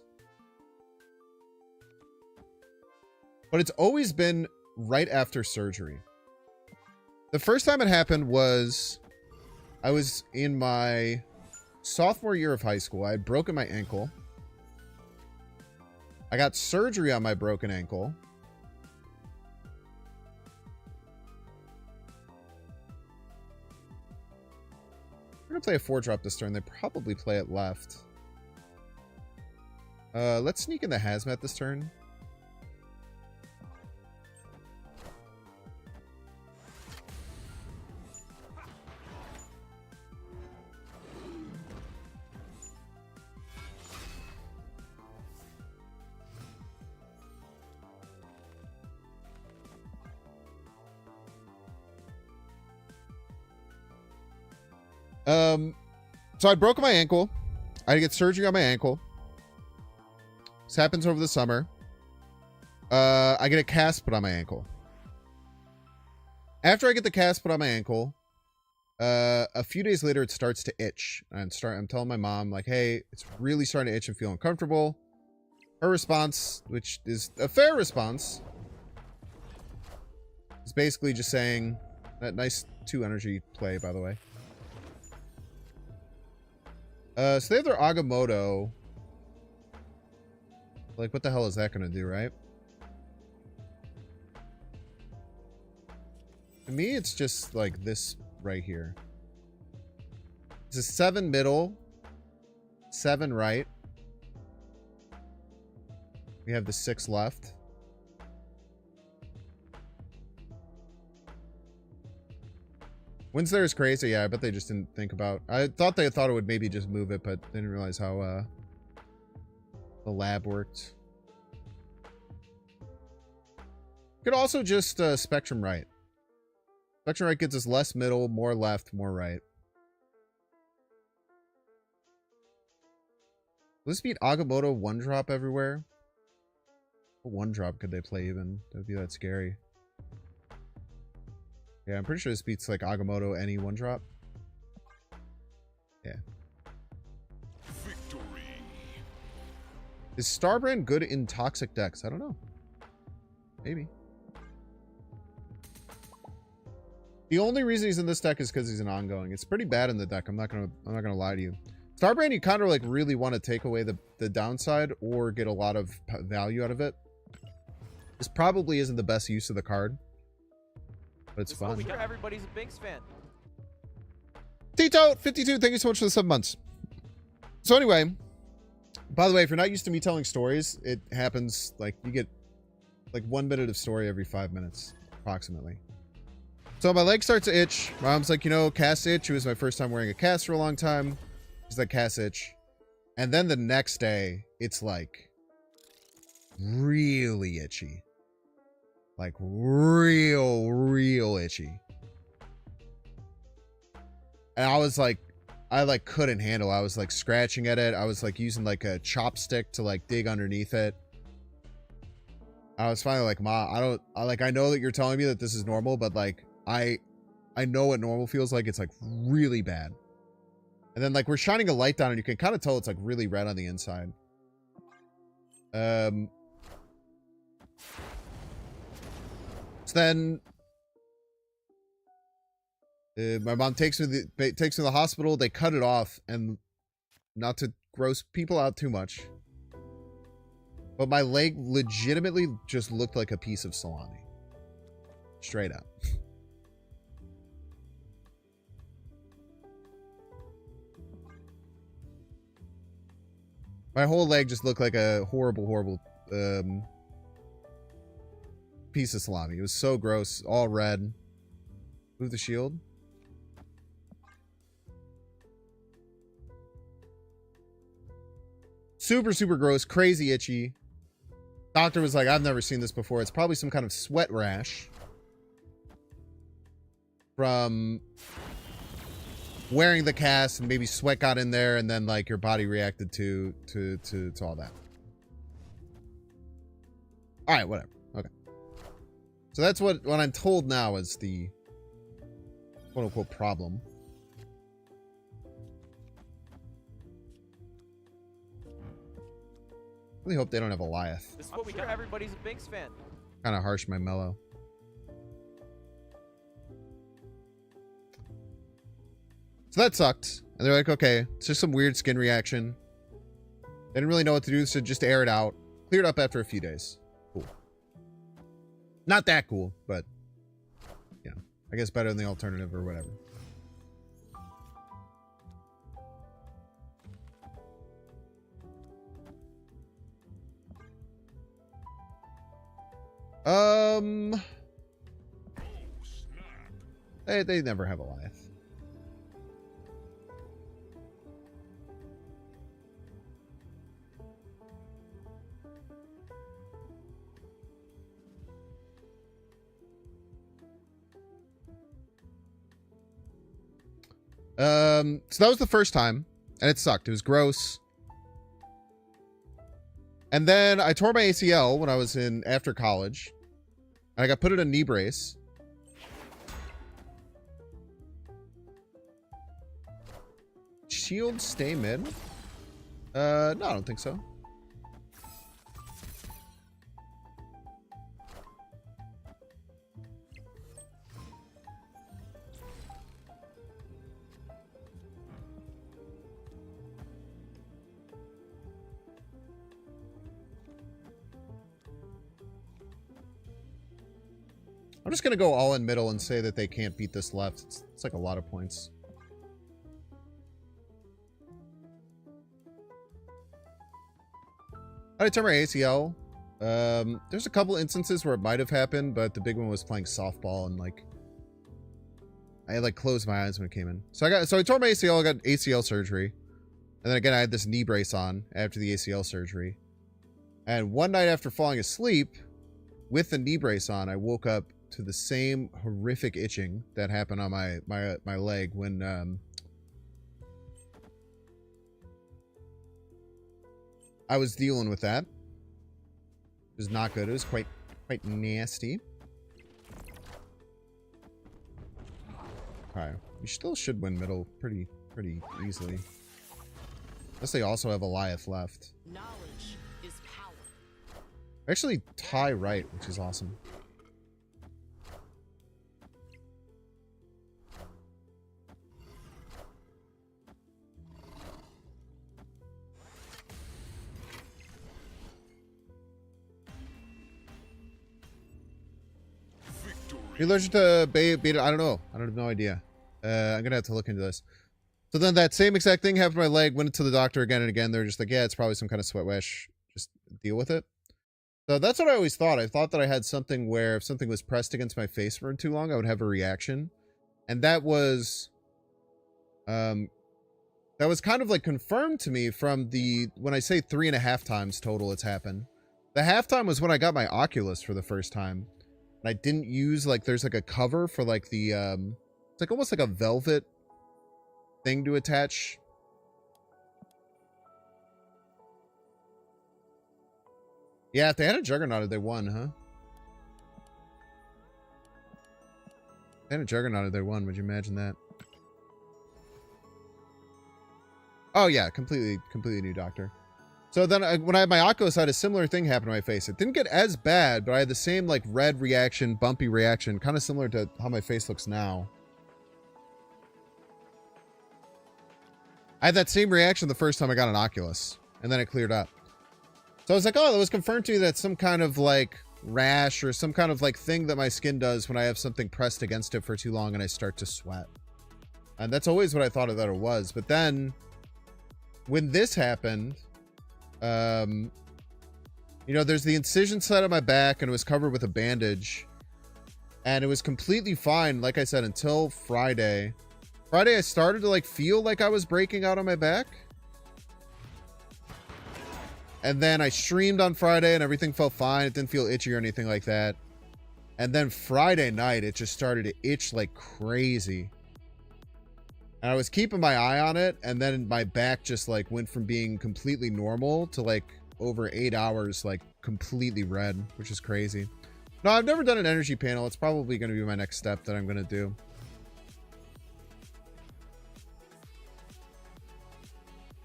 But it's always been right after surgery. The first time it happened was I was in my sophomore year of high school. I had broken my ankle. I got surgery on my broken ankle. We're going to play a 4-drop this turn. They probably play it left. Let's sneak in the hazmat this turn. So I broke my ankle. I had to get surgery on my ankle. This happens over the summer. I get a cast put on my ankle. After I get the cast put on my ankle, a few days later, it starts to itch. I'm telling my mom, like, hey, it's really starting to itch and feel uncomfortable. Her response, which is a fair response, is basically just saying, that nice 2 energy play, by the way. So they have their Agamotto. Like, what the hell is that going to do, right? To me, it's just like this right here. It's a 7 middle, 7 right. We have the 6 left. Wins there is crazy. Yeah, I bet they just didn't think about. I thought they thought it would maybe just move it, but they didn't realize how the lab worked. Could also just spectrum right. Spectrum right gets us less middle, more left, more right. Will this beat Agamotto 1-drop everywhere? What 1-drop could they play even? That would be that scary. Yeah, I'm pretty sure this beats like Agamotto any 1-drop. Yeah. Victory. Is Starbrand good in toxic decks? I don't know. Maybe. The only reason he's in this deck is because he's an ongoing. It's pretty bad in the deck. I'm not gonna lie to you. Starbrand, you kind of like really want to take away the downside or get a lot of value out of it. This probably isn't the best use of the card. But it's fun. Sure, everybody's a Binks fan. Tito 52, thank you so much for the 7 months. So anyway, by the way, if you're not used to me telling stories, it happens like you get like 1 minute of story every 5 minutes, approximately. So my leg starts to itch. Mom's like, you know, cast itch. It was my first time wearing a cast for a long time. She's like, cast itch. And then the next day, it's like really itchy. Like real itchy. And I was like, I like couldn't handle it. I was like scratching at it. I was like using like a chopstick to like dig underneath it. I was finally like, Ma, I know that you're telling me that this is normal, but like I know what normal feels like. It's like really bad. And then like we're shining a light down and you can kind of tell it's like really red on the inside. So then my mom takes me to the hospital. They cut it off, and not to gross people out too much, but my leg legitimately just looked like a piece of salami. Straight up. My whole leg just looked like a horrible piece of salami. It was so gross, all red. Move the shield. Super, super gross, crazy itchy. Doctor was like, I've never seen this before. It's probably some kind of sweat rash from wearing the cast, and maybe sweat got in there, and then like your body reacted to all that. All right, whatever. Okay. So that's what I'm told now is the quote unquote problem. Really hope they don't have a Goliath. This is what we got. Everybody's a Binks fan. Kind of harsh, my mellow. So that sucked. And they're like, okay, it's just some weird skin reaction. They didn't really know what to do, so just air it out. Cleared up after a few days. Cool. Not that cool, but yeah, I guess better than the alternative or whatever. They never have a Goliath. So that was the first time, and it sucked. It was gross. And then I tore my ACL when I was after college. And I got put in a knee brace. Shield stay mid? No, I don't think so. I'm just going to go all in middle and say that they can't beat this left. It's like a lot of points. How did I turn my ACL? There's a couple instances where it might have happened, but the big one was playing softball, and like I had like closed my eyes when it came in. So I tore my ACL, I got ACL surgery. And then again I had this knee brace on after the ACL surgery. And one night after falling asleep with the knee brace on, I woke up to the same horrific itching that happened on my leg when I was dealing with that. It was not good. It was quite nasty. Alright, we still should win middle pretty easily. Unless they also have a Goliath left. Knowledge is power. Actually tie right, which is awesome. You're allergic to beta? I don't know. I don't have no idea. I'm gonna have to look into this. So then that same exact thing happened to my leg. Went to the doctor again and again. They're just like, yeah, it's probably some kind of sweat rash. Just deal with it. So that's what I always thought. I thought that I had something where if something was pressed against my face for too long, I would have a reaction. And that was kind of like confirmed to me from when I say 3.5 times total it's happened. The halftime was when I got my Oculus for the first time. And I didn't use, like, there's like a cover for like the, it's like almost like a velvet thing to attach. Yeah, if they had a Juggernaut, they won, huh? If they had a Juggernaut, they won. Would you imagine that? Oh yeah, completely new doctor. So then when I had my Oculus, I had a similar thing happen to my face. It didn't get as bad, but I had the same like red reaction, bumpy reaction, kind of similar to how my face looks now. I had that same reaction the first time I got an Oculus, and then it cleared up. So I was like, oh, that was confirmed to me that some kind of like rash or some kind of like thing that my skin does when I have something pressed against it for too long and I start to sweat. And that's always what I thought that it was. But then when this happened, you know, there's the incision side of my back and it was covered with a bandage and it was completely fine. Like I said, until Friday. I started to like feel like I was breaking out on my back. And then I streamed on Friday and everything felt fine. It didn't feel itchy or anything like that. And then Friday night, it just started to itch like crazy. And I was keeping my eye on it. And then my back just like went from being completely normal to like over 8 hours, like completely red, which is crazy. No, I've never done an energy panel. It's probably going to be my next step that I'm going to do.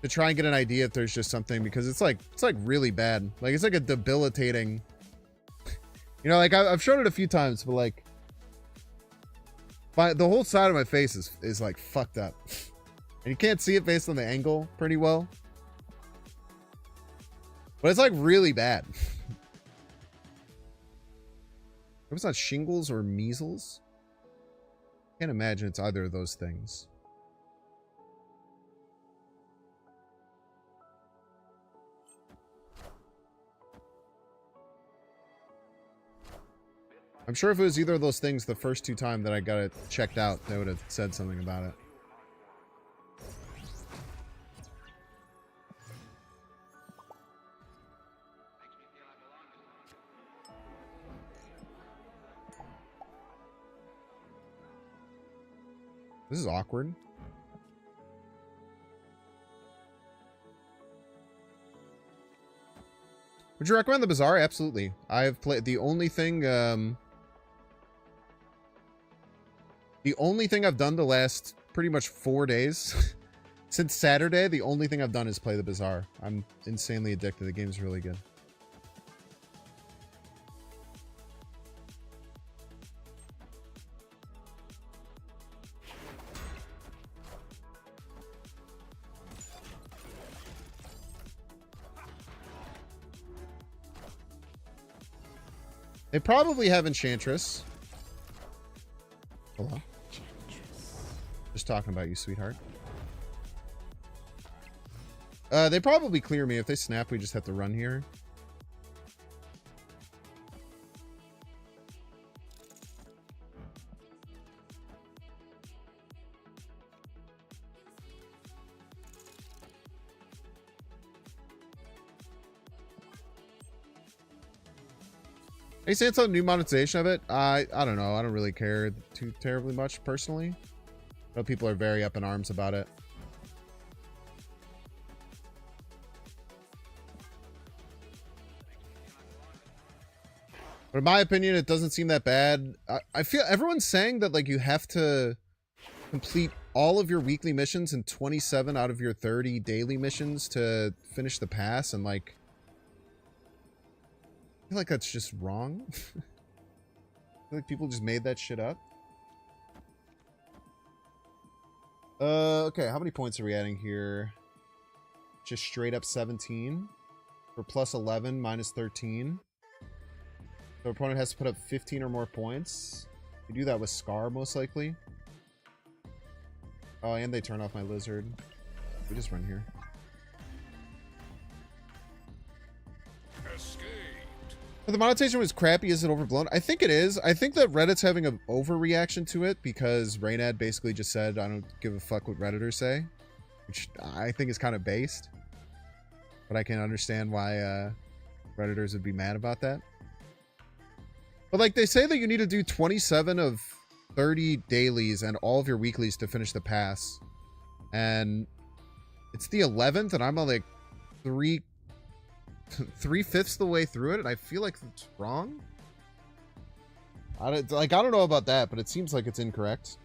To try and get an idea if there's just something, because it's like really bad. Like it's like a debilitating, you know, like I've shown it a few times, but like the whole side of my face is like fucked up. And you can't see it based on the angle pretty well. But it's like really bad. It was not shingles or measles. Can't imagine it's either of those things. I'm sure if it was either of those things the first 2 times that I got it checked out, they would have said something about it. This is awkward. Would you recommend the Bazaar? Absolutely. I've played the only thing I've done the last pretty much 4 days since Saturday, the only thing I've done is play the Bazaar. I'm insanely addicted. The game's really good. They probably have Enchantress. Hello? Just talking about you, sweetheart. They probably clear me. If they snap, we just have to run here. Hey, Santo, new monetization of it? I don't know. I don't really care too terribly much, personally. I know people are very up in arms about it. But in my opinion, it doesn't seem that bad. I feel everyone's saying that, like, you have to complete all of your weekly missions and 27 out of your 30 daily missions to finish the pass, and, like, I feel like that's just wrong. I feel like people just made that shit up. Okay, how many points are we adding here? Just straight up 17. For plus 11, minus 13. So opponent has to put up 15 or more points. We do that with Scar, most likely. Oh, and they turn off my lizard. We just run here. But the monetization was crappy. Is it overblown? I think it is. I think that Reddit's having an overreaction to it because Raynad basically just said, I don't give a fuck what Redditors say. Which I think is kind of based. But I can understand why Redditors would be mad about that. But like they say that you need to do 27 of 30 dailies and all of your weeklies to finish the pass. And it's the 11th and I'm on like 3/5 the way through it, and I feel like it's wrong. I don't know about that, but it seems like it's incorrect.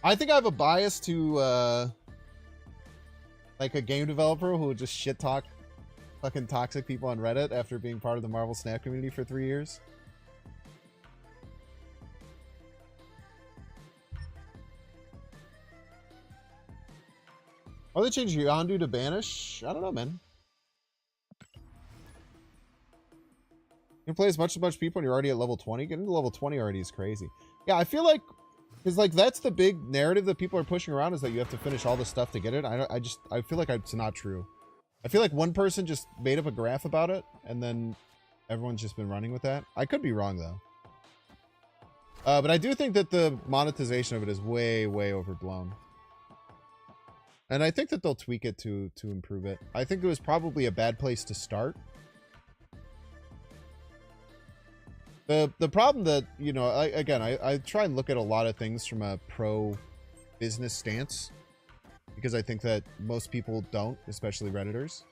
I think I have a bias to like a game developer who would just shit talk fucking toxic people on Reddit after being part of the Marvel Snap community for 3 years. Oh, they changed Yondu to Banish? I don't know, man. You can play as much people and you're already at level 20? Getting to level 20 already is crazy. Yeah, I feel like... Because, like, that's the big narrative that people are pushing around, is that you have to finish all the stuff to get it. I feel like it's not true. I feel like one person just made up a graph about it, and then everyone's just been running with that. I could be wrong, though. But I do think that the monetization of it is way, way overblown. And I think that they'll tweak it to improve it. I think it was probably a bad place to start. The problem that, you know, I try and look at a lot of things from a pro business stance, because I think that most people don't, especially Redditors.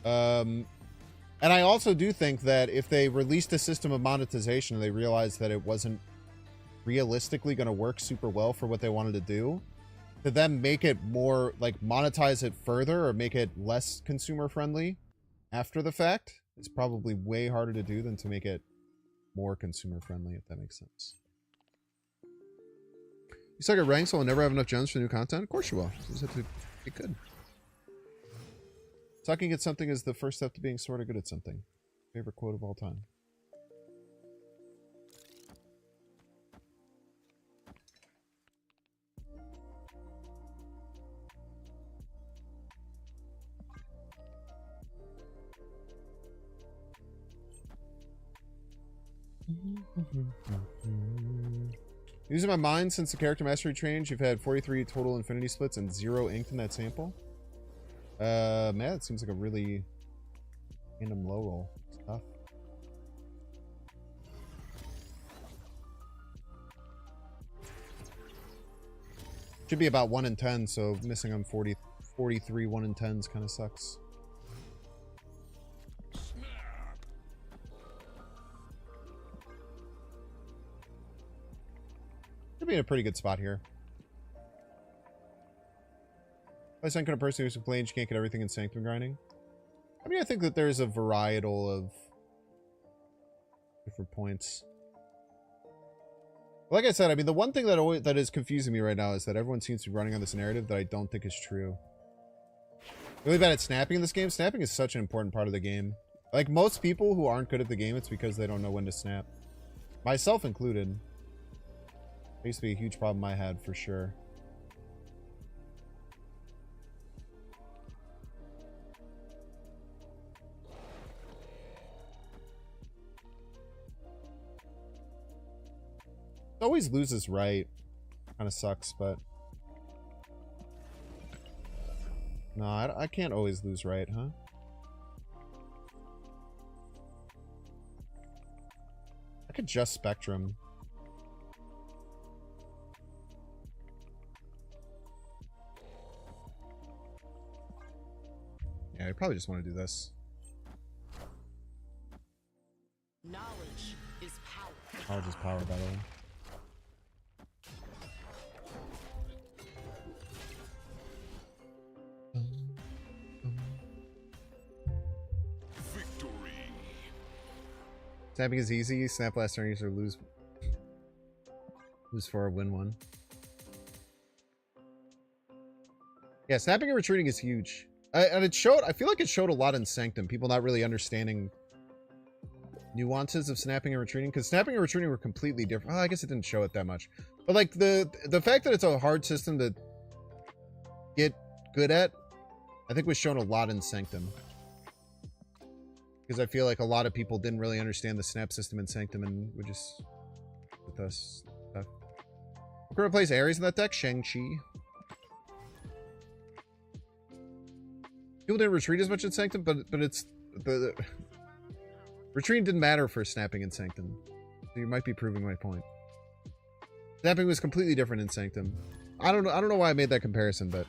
And I also do think that if they released a system of monetization and they realized that it wasn't realistically going to work super well for what they wanted to do, to then make it more, like, monetize it further or make it less consumer friendly after the fact is probably way harder to do than to make it more consumer friendly, if that makes sense. You suck at ranks, so I'll never have enough gems for new content? Of course you will. You just have to be good. Sucking at something is the first step to being sort of good at something. Favorite quote of all time. Using my mind since the character mastery change, you've had 43 total infinity splits and 0 inked in that sample. Man, it seems like a really random low roll. It's tough. Should be about 1 in 10, so missing on 43 1 in 10s kind of sucks. Should be in a pretty good spot here. By some kind of person who's complained you can't get everything in Sanctum grinding. I mean, I think that there's a varietal of different points. Like I said, I mean, the one thing that is confusing me right now is that everyone seems to be running on this narrative that I don't think is true. Really bad at snapping in this game. Snapping is such an important part of the game. Like, most people who aren't good at the game, it's because they don't know when to snap. Myself included. It used to be a huge problem I had, for sure. It always loses right. Kind of sucks, but... No, I can't always lose right, huh? I could just Spectrum. Yeah, I probably just want to do this. Knowledge is power. Knowledge is power, by the way. Snapping is easy. Snap last turn, user lose 4, win 1. Yeah, snapping and retreating is huge. And it showed, I feel like it showed a lot in Sanctum. People not really understanding nuances of snapping and retreating. Because snapping and retreating were completely different. Oh, I guess it didn't show it that much. But like the fact that it's a hard system to get good at, I think was shown a lot in Sanctum. Because I feel like a lot of people didn't really understand the snap system in Sanctum and would just with us stuff. We're gonna replace Ares in that deck. Shang-Chi. People didn't retreat as much in Sanctum, but it's the retreating didn't matter for snapping in Sanctum. So you might be proving my point. Snapping was completely different in Sanctum. I don't know why I made that comparison, but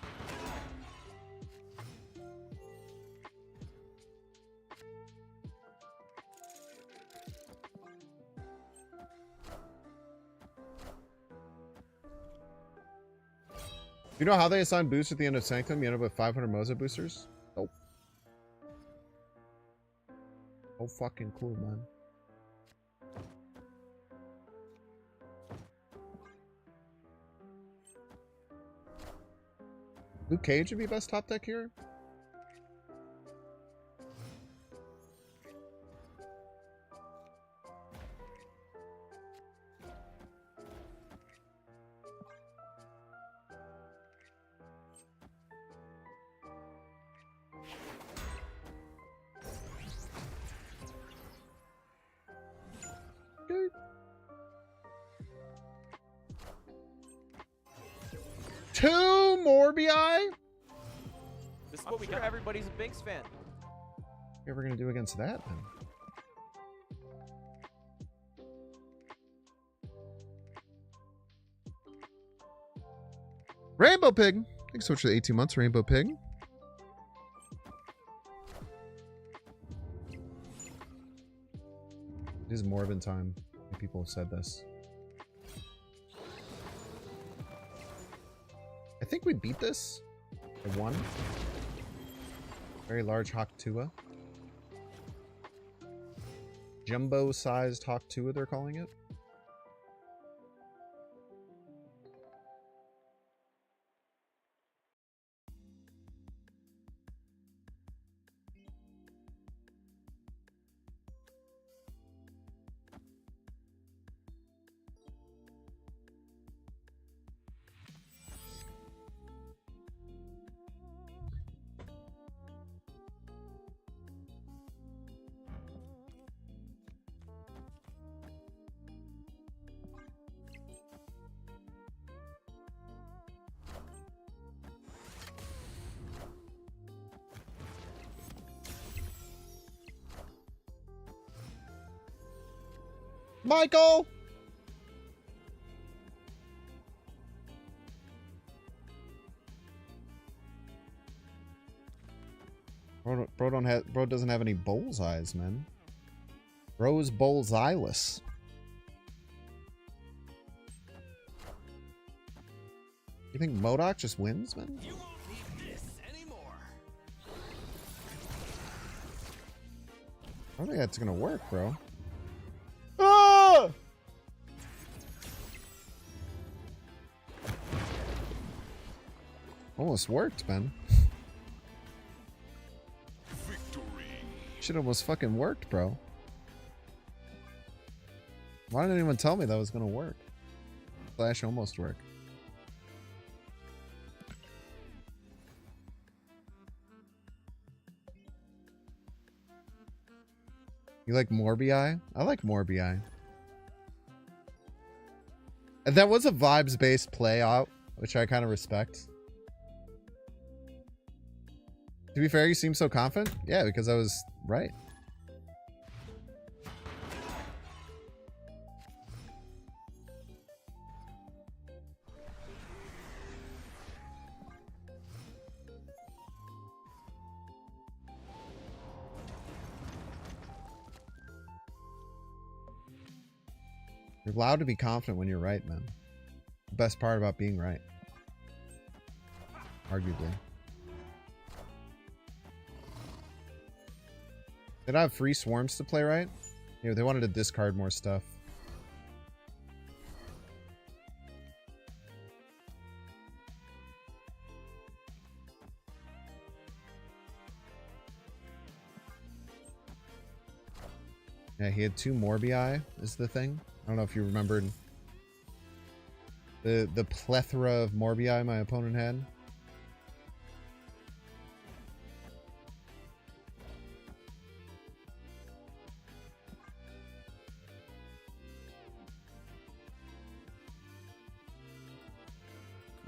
you know how they assign boosts at the end of Sanctum? You end up with 500 Moza boosters? Nope. Oh, fucking cool, man. Luke Cage would be best top deck here? 2 Morbii? This is what we got. Everybody's a Binks fan. What are we gonna do against that then? Rainbow Pig. Thanks so much for the 18 months, Rainbow Pig. It is Morbin time. People have said this. I think we beat this. I won. Very large Hawktua. Jumbo-sized Hawktua, they're calling it. Michael! Bro doesn't have any bullseyes, man. Bro's bullseyeless. You think MODOK just wins, man? You won't need this anymore. I don't think that's gonna work, bro. Ah! Almost worked, man. Victory. Shit almost fucking worked, bro. Why didn't anyone tell me that was gonna work? Slash almost work. You like Morbii? I like Morbii. And that was a vibes-based play out, which I kind of respect. To be fair, you seem so confident. Yeah, because I was right. You're allowed to be confident when you're right, man. The best part about being right. Arguably. Did I have free swarms to play right? Yeah, they wanted to discard more stuff. Yeah, he had 2 Morbii is the thing. I don't know if you remembered the plethora of Morbii my opponent had.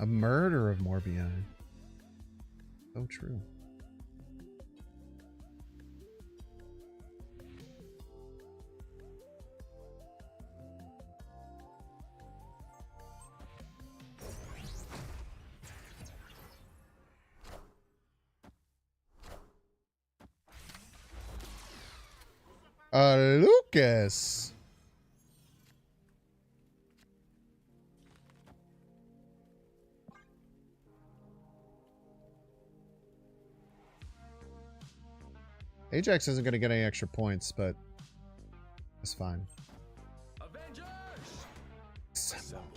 A murder of Morbii. So true. Lucas. Ajax isn't going to get any extra points, but it's fine. Avengers. Assemble.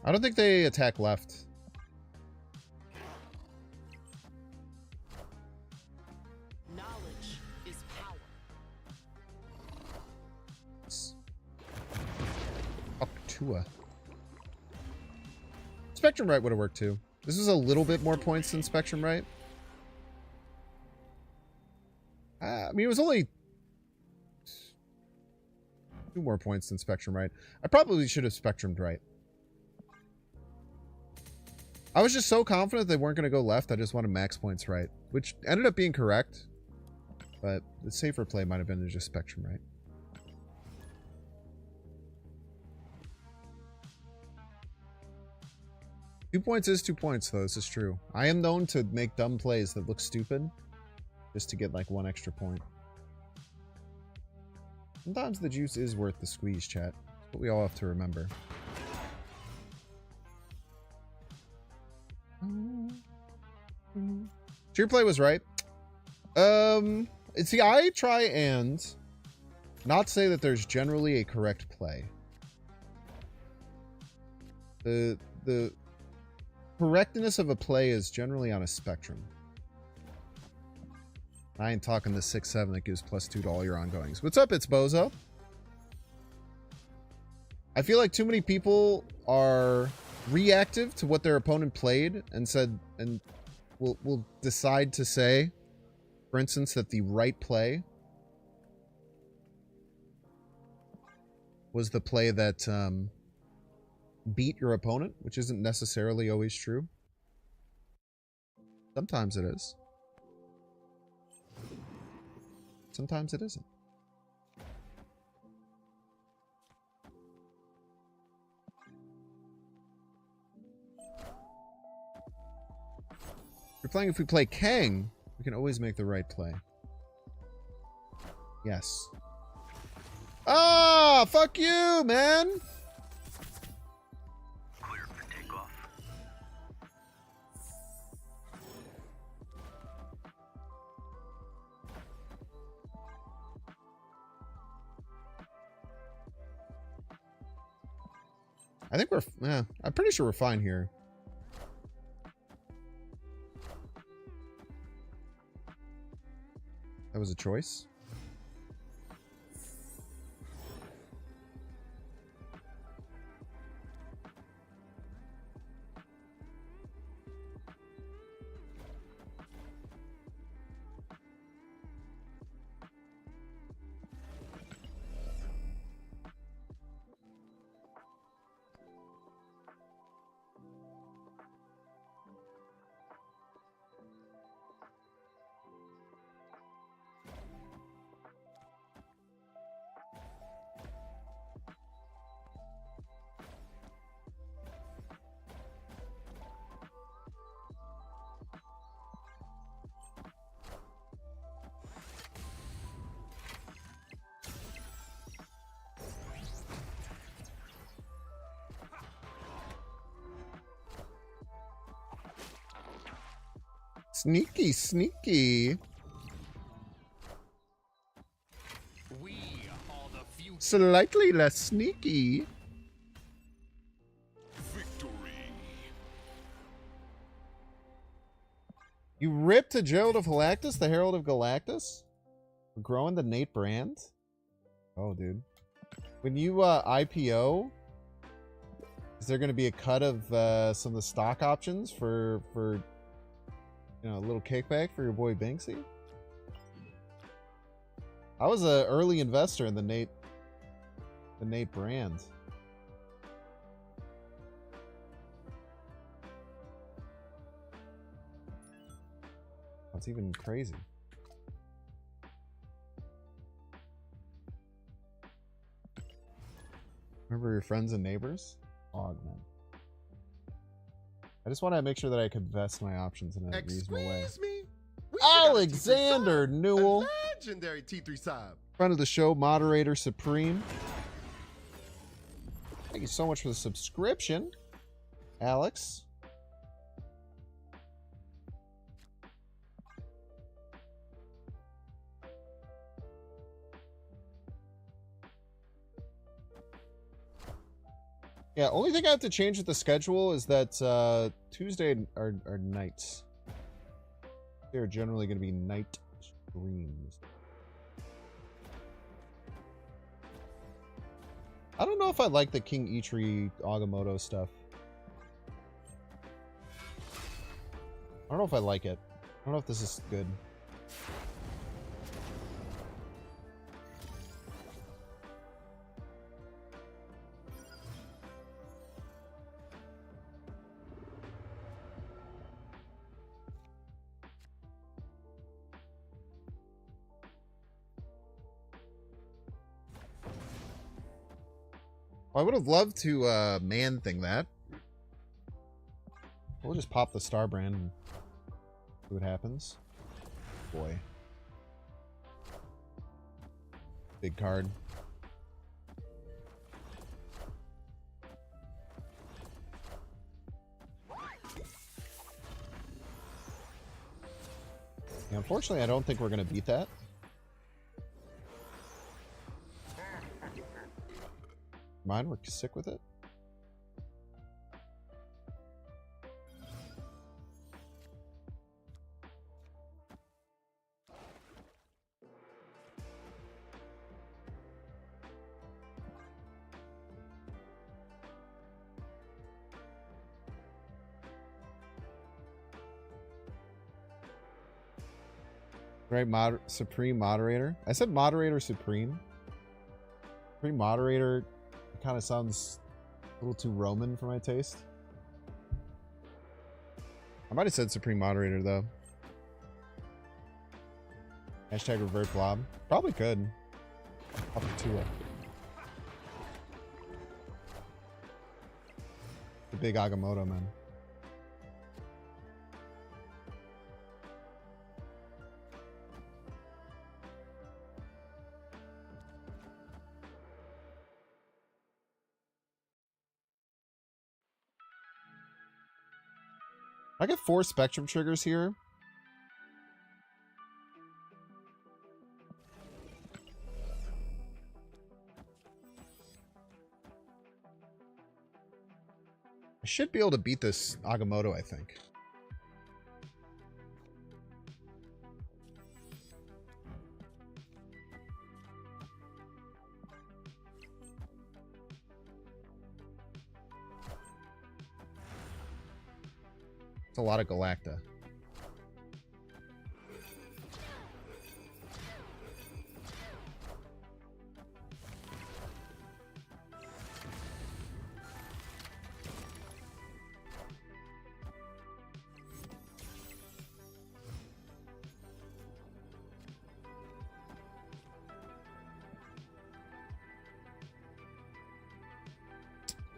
I don't think they attack left. Knowledge is power. Tua. Spectrum Right would have worked too. This is a little bit more points than Spectrum Right. I mean, it was only 2 more points than Spectrum Right. I probably should have Spectrumed Right. I was just so confident they weren't going to go left. I just wanted max points right, which ended up being correct. But the safer play might have been to just Spectrum Right. Two points is 2 points, though. This is true. I am known to make dumb plays that look stupid just to get like 1 extra point. Sometimes the juice is worth the squeeze, chat. That's what we all have to remember. So your play was right. See, I try and not say that there's generally a correct play. The correctness of a play is generally on a spectrum. I ain't talking the 6-7 that gives +2 to all your ongoings. What's up, it's Bozo. I feel like too many people are reactive to what their opponent played and said, and will decide to say, for instance, that the right play was the play that beat your opponent, which isn't necessarily always true. Sometimes it is. Sometimes it isn't. If we play Kang, we can always make the right play. Yes. Ah, fuck you, man. Clear for takeoff. I think we're, I'm pretty sure we're fine here. That was a choice. Sneaky, sneaky. We are the future. Slightly less sneaky. Victory. You ripped a Gerald of Galactus, the Herald of Galactus? We're growing the Nate brand? Oh, dude. When you IPO, is there going to be a cut of some of the stock options for you know, a little kickback for your boy Banksy? I was an early investor in the Nate brand. That's even crazy. Remember your friends and neighbors? Og, man. I just want to make sure that I could vest my options in a reasonable way. Excuse me. We Alexander forgot a T3 Newell, sub. A legendary T3 sub. friend of the show, moderator supreme. Thank you so much for the subscription, Alex. Yeah, only thing I have to change with the schedule is that Tuesday are nights. They're generally going to be night streams. I don't know if I like the King Ichiri Agamotto stuff. I don't know if I like it. I don't know if this is good. Well, I would have loved to man thing that. We'll just pop the star brand and see what happens. Boy. Big card. Yeah, unfortunately, I don't think we're going to beat that. Mine, we're sick with it. Right, Supreme Moderator. I said Moderator Supreme. Supreme Moderator kind of sounds a little too Roman for my taste. I might have said Supreme Moderator, though. Hashtag revert blob. Probably could. Up to it. The big Agamotto, man. I get 4 Spectrum triggers here. I should be able to beat this Agamotto, I think. It's a lot of Galacta.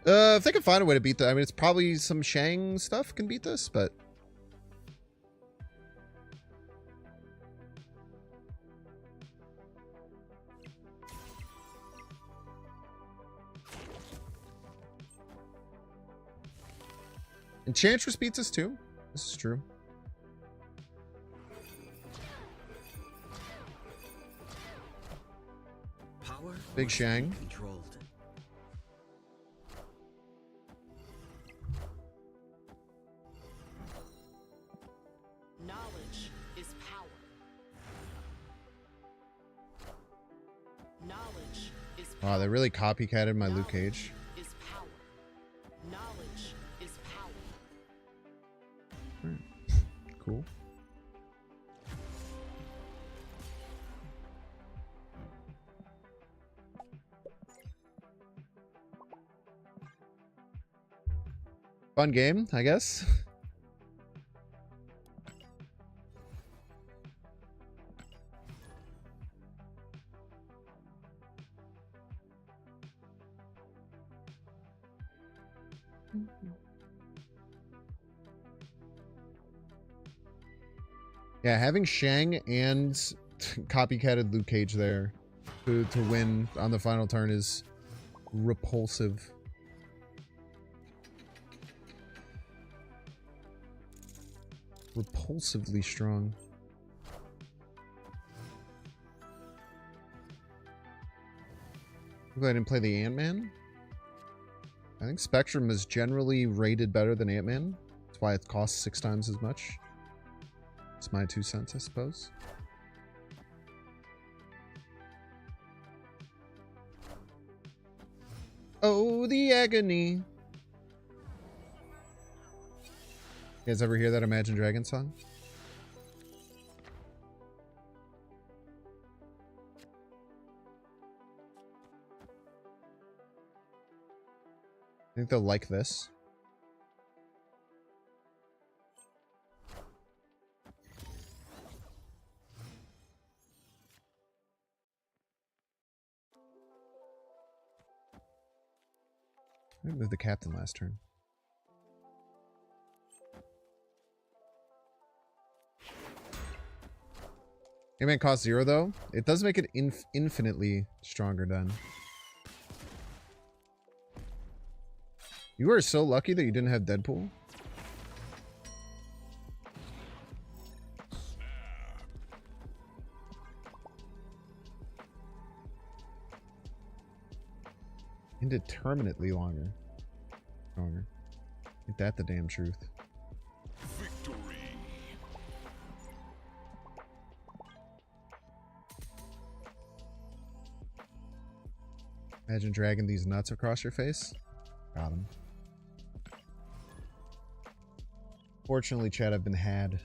If they can find a way to beat that, I mean, it's probably some Shang stuff can beat this, but Enchantress beats us too. This is true. Power Big Shang. controlled. Knowledge is power. Knowledge is power. Wow, they really copycatted my Luke Cage. Is power. Knowledge is power. Cool. Fun game, I guess. Yeah, having Shang and copycatted Luke Cage there to win on the final turn is repulsive. Repulsively strong. I'm glad I didn't play the Ant-Man. I think Spectrum is generally rated better than Ant-Man. That's why it costs 6 times as much. It's my 2 cents, I suppose. through the agony. You guys ever hear that Imagine Dragons song? I think they'll like this. I moved the captain last turn. Hitman costs 0 though. It does make it infinitely stronger done. You are so lucky that you didn't have Deadpool. Indeterminately longer. Stronger. Ain't that the damn truth? Victory. Imagine dragging these nuts across your face. Got him. Fortunately, Chad, I've been had.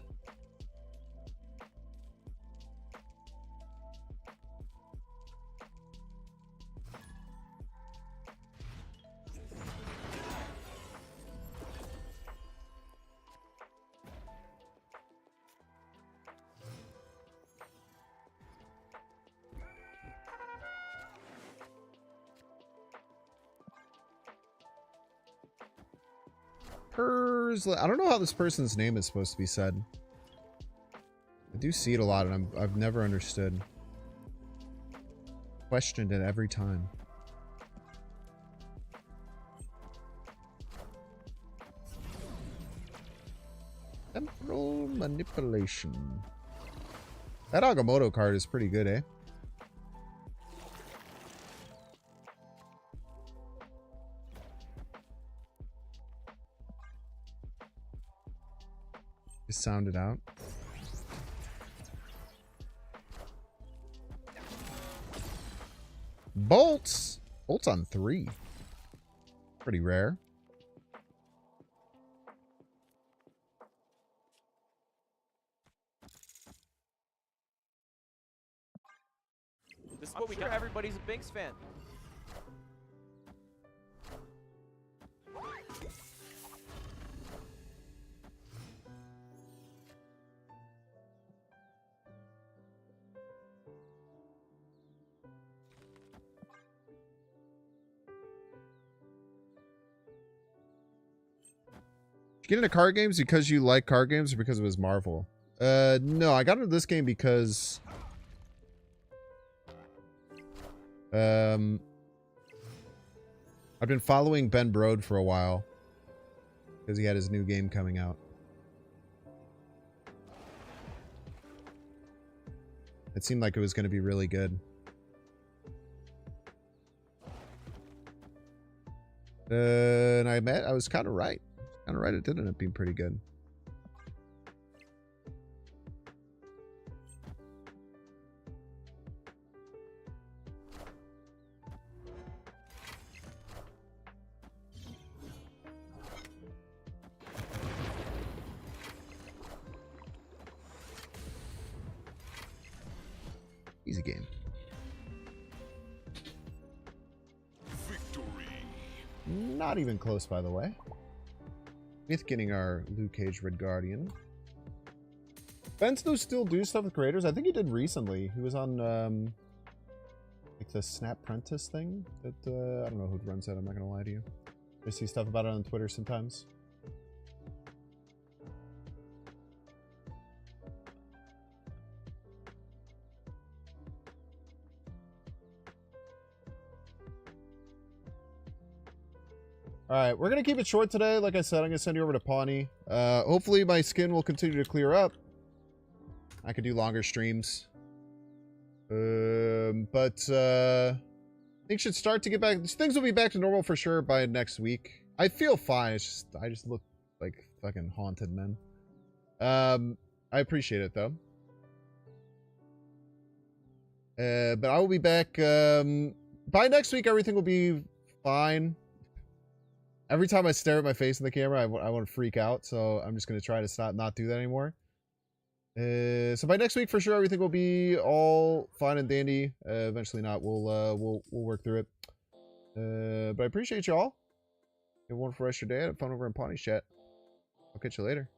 I don't know how this person's name is supposed to be said. I do see it a lot, and I've never understood. Questioned it every time. Temporal manipulation. That Agamotto card is pretty good, eh? Just sound it out. Bolts! Bolts on 3. Pretty rare. This is what we got. Everybody's a Binks fan. Get into card games because you like card games or because it was Marvel? No, I got into this game because I've been following Ben Brode for a while because he had his new game coming out. It seemed like it was going to be really good. And I was kind of right. Kind of right, it did end up being pretty good. Easy game. Victory. Not even close, by the way. Myth getting our Luke Cage Red Guardian. Ben's still do stuff with creators. I think he did recently. He was on like the Snap Prentice thing. That I don't know who runs that. I'm not gonna lie to you. I see stuff about it on Twitter sometimes. Alright, we're going to keep it short today. Like I said, I'm going to send you over to Pawnee. Hopefully my skin will continue to clear up. I could do longer streams. Things should start to get back. Things will be back to normal for sure by next week. I feel fine. It's just, I just look like fucking haunted, man. I appreciate it, though. But I will be back. By next week, everything will be fine. every time I stare at my face in the camera, I want to freak out. So I'm just gonna try to not do that anymore. So by next week for sure, everything will be all fine and dandy. Eventually not. We'll work through it. But I appreciate y'all. Have a wonderful rest of your day. Have fun over in Pawnee's chat. I'll catch you later.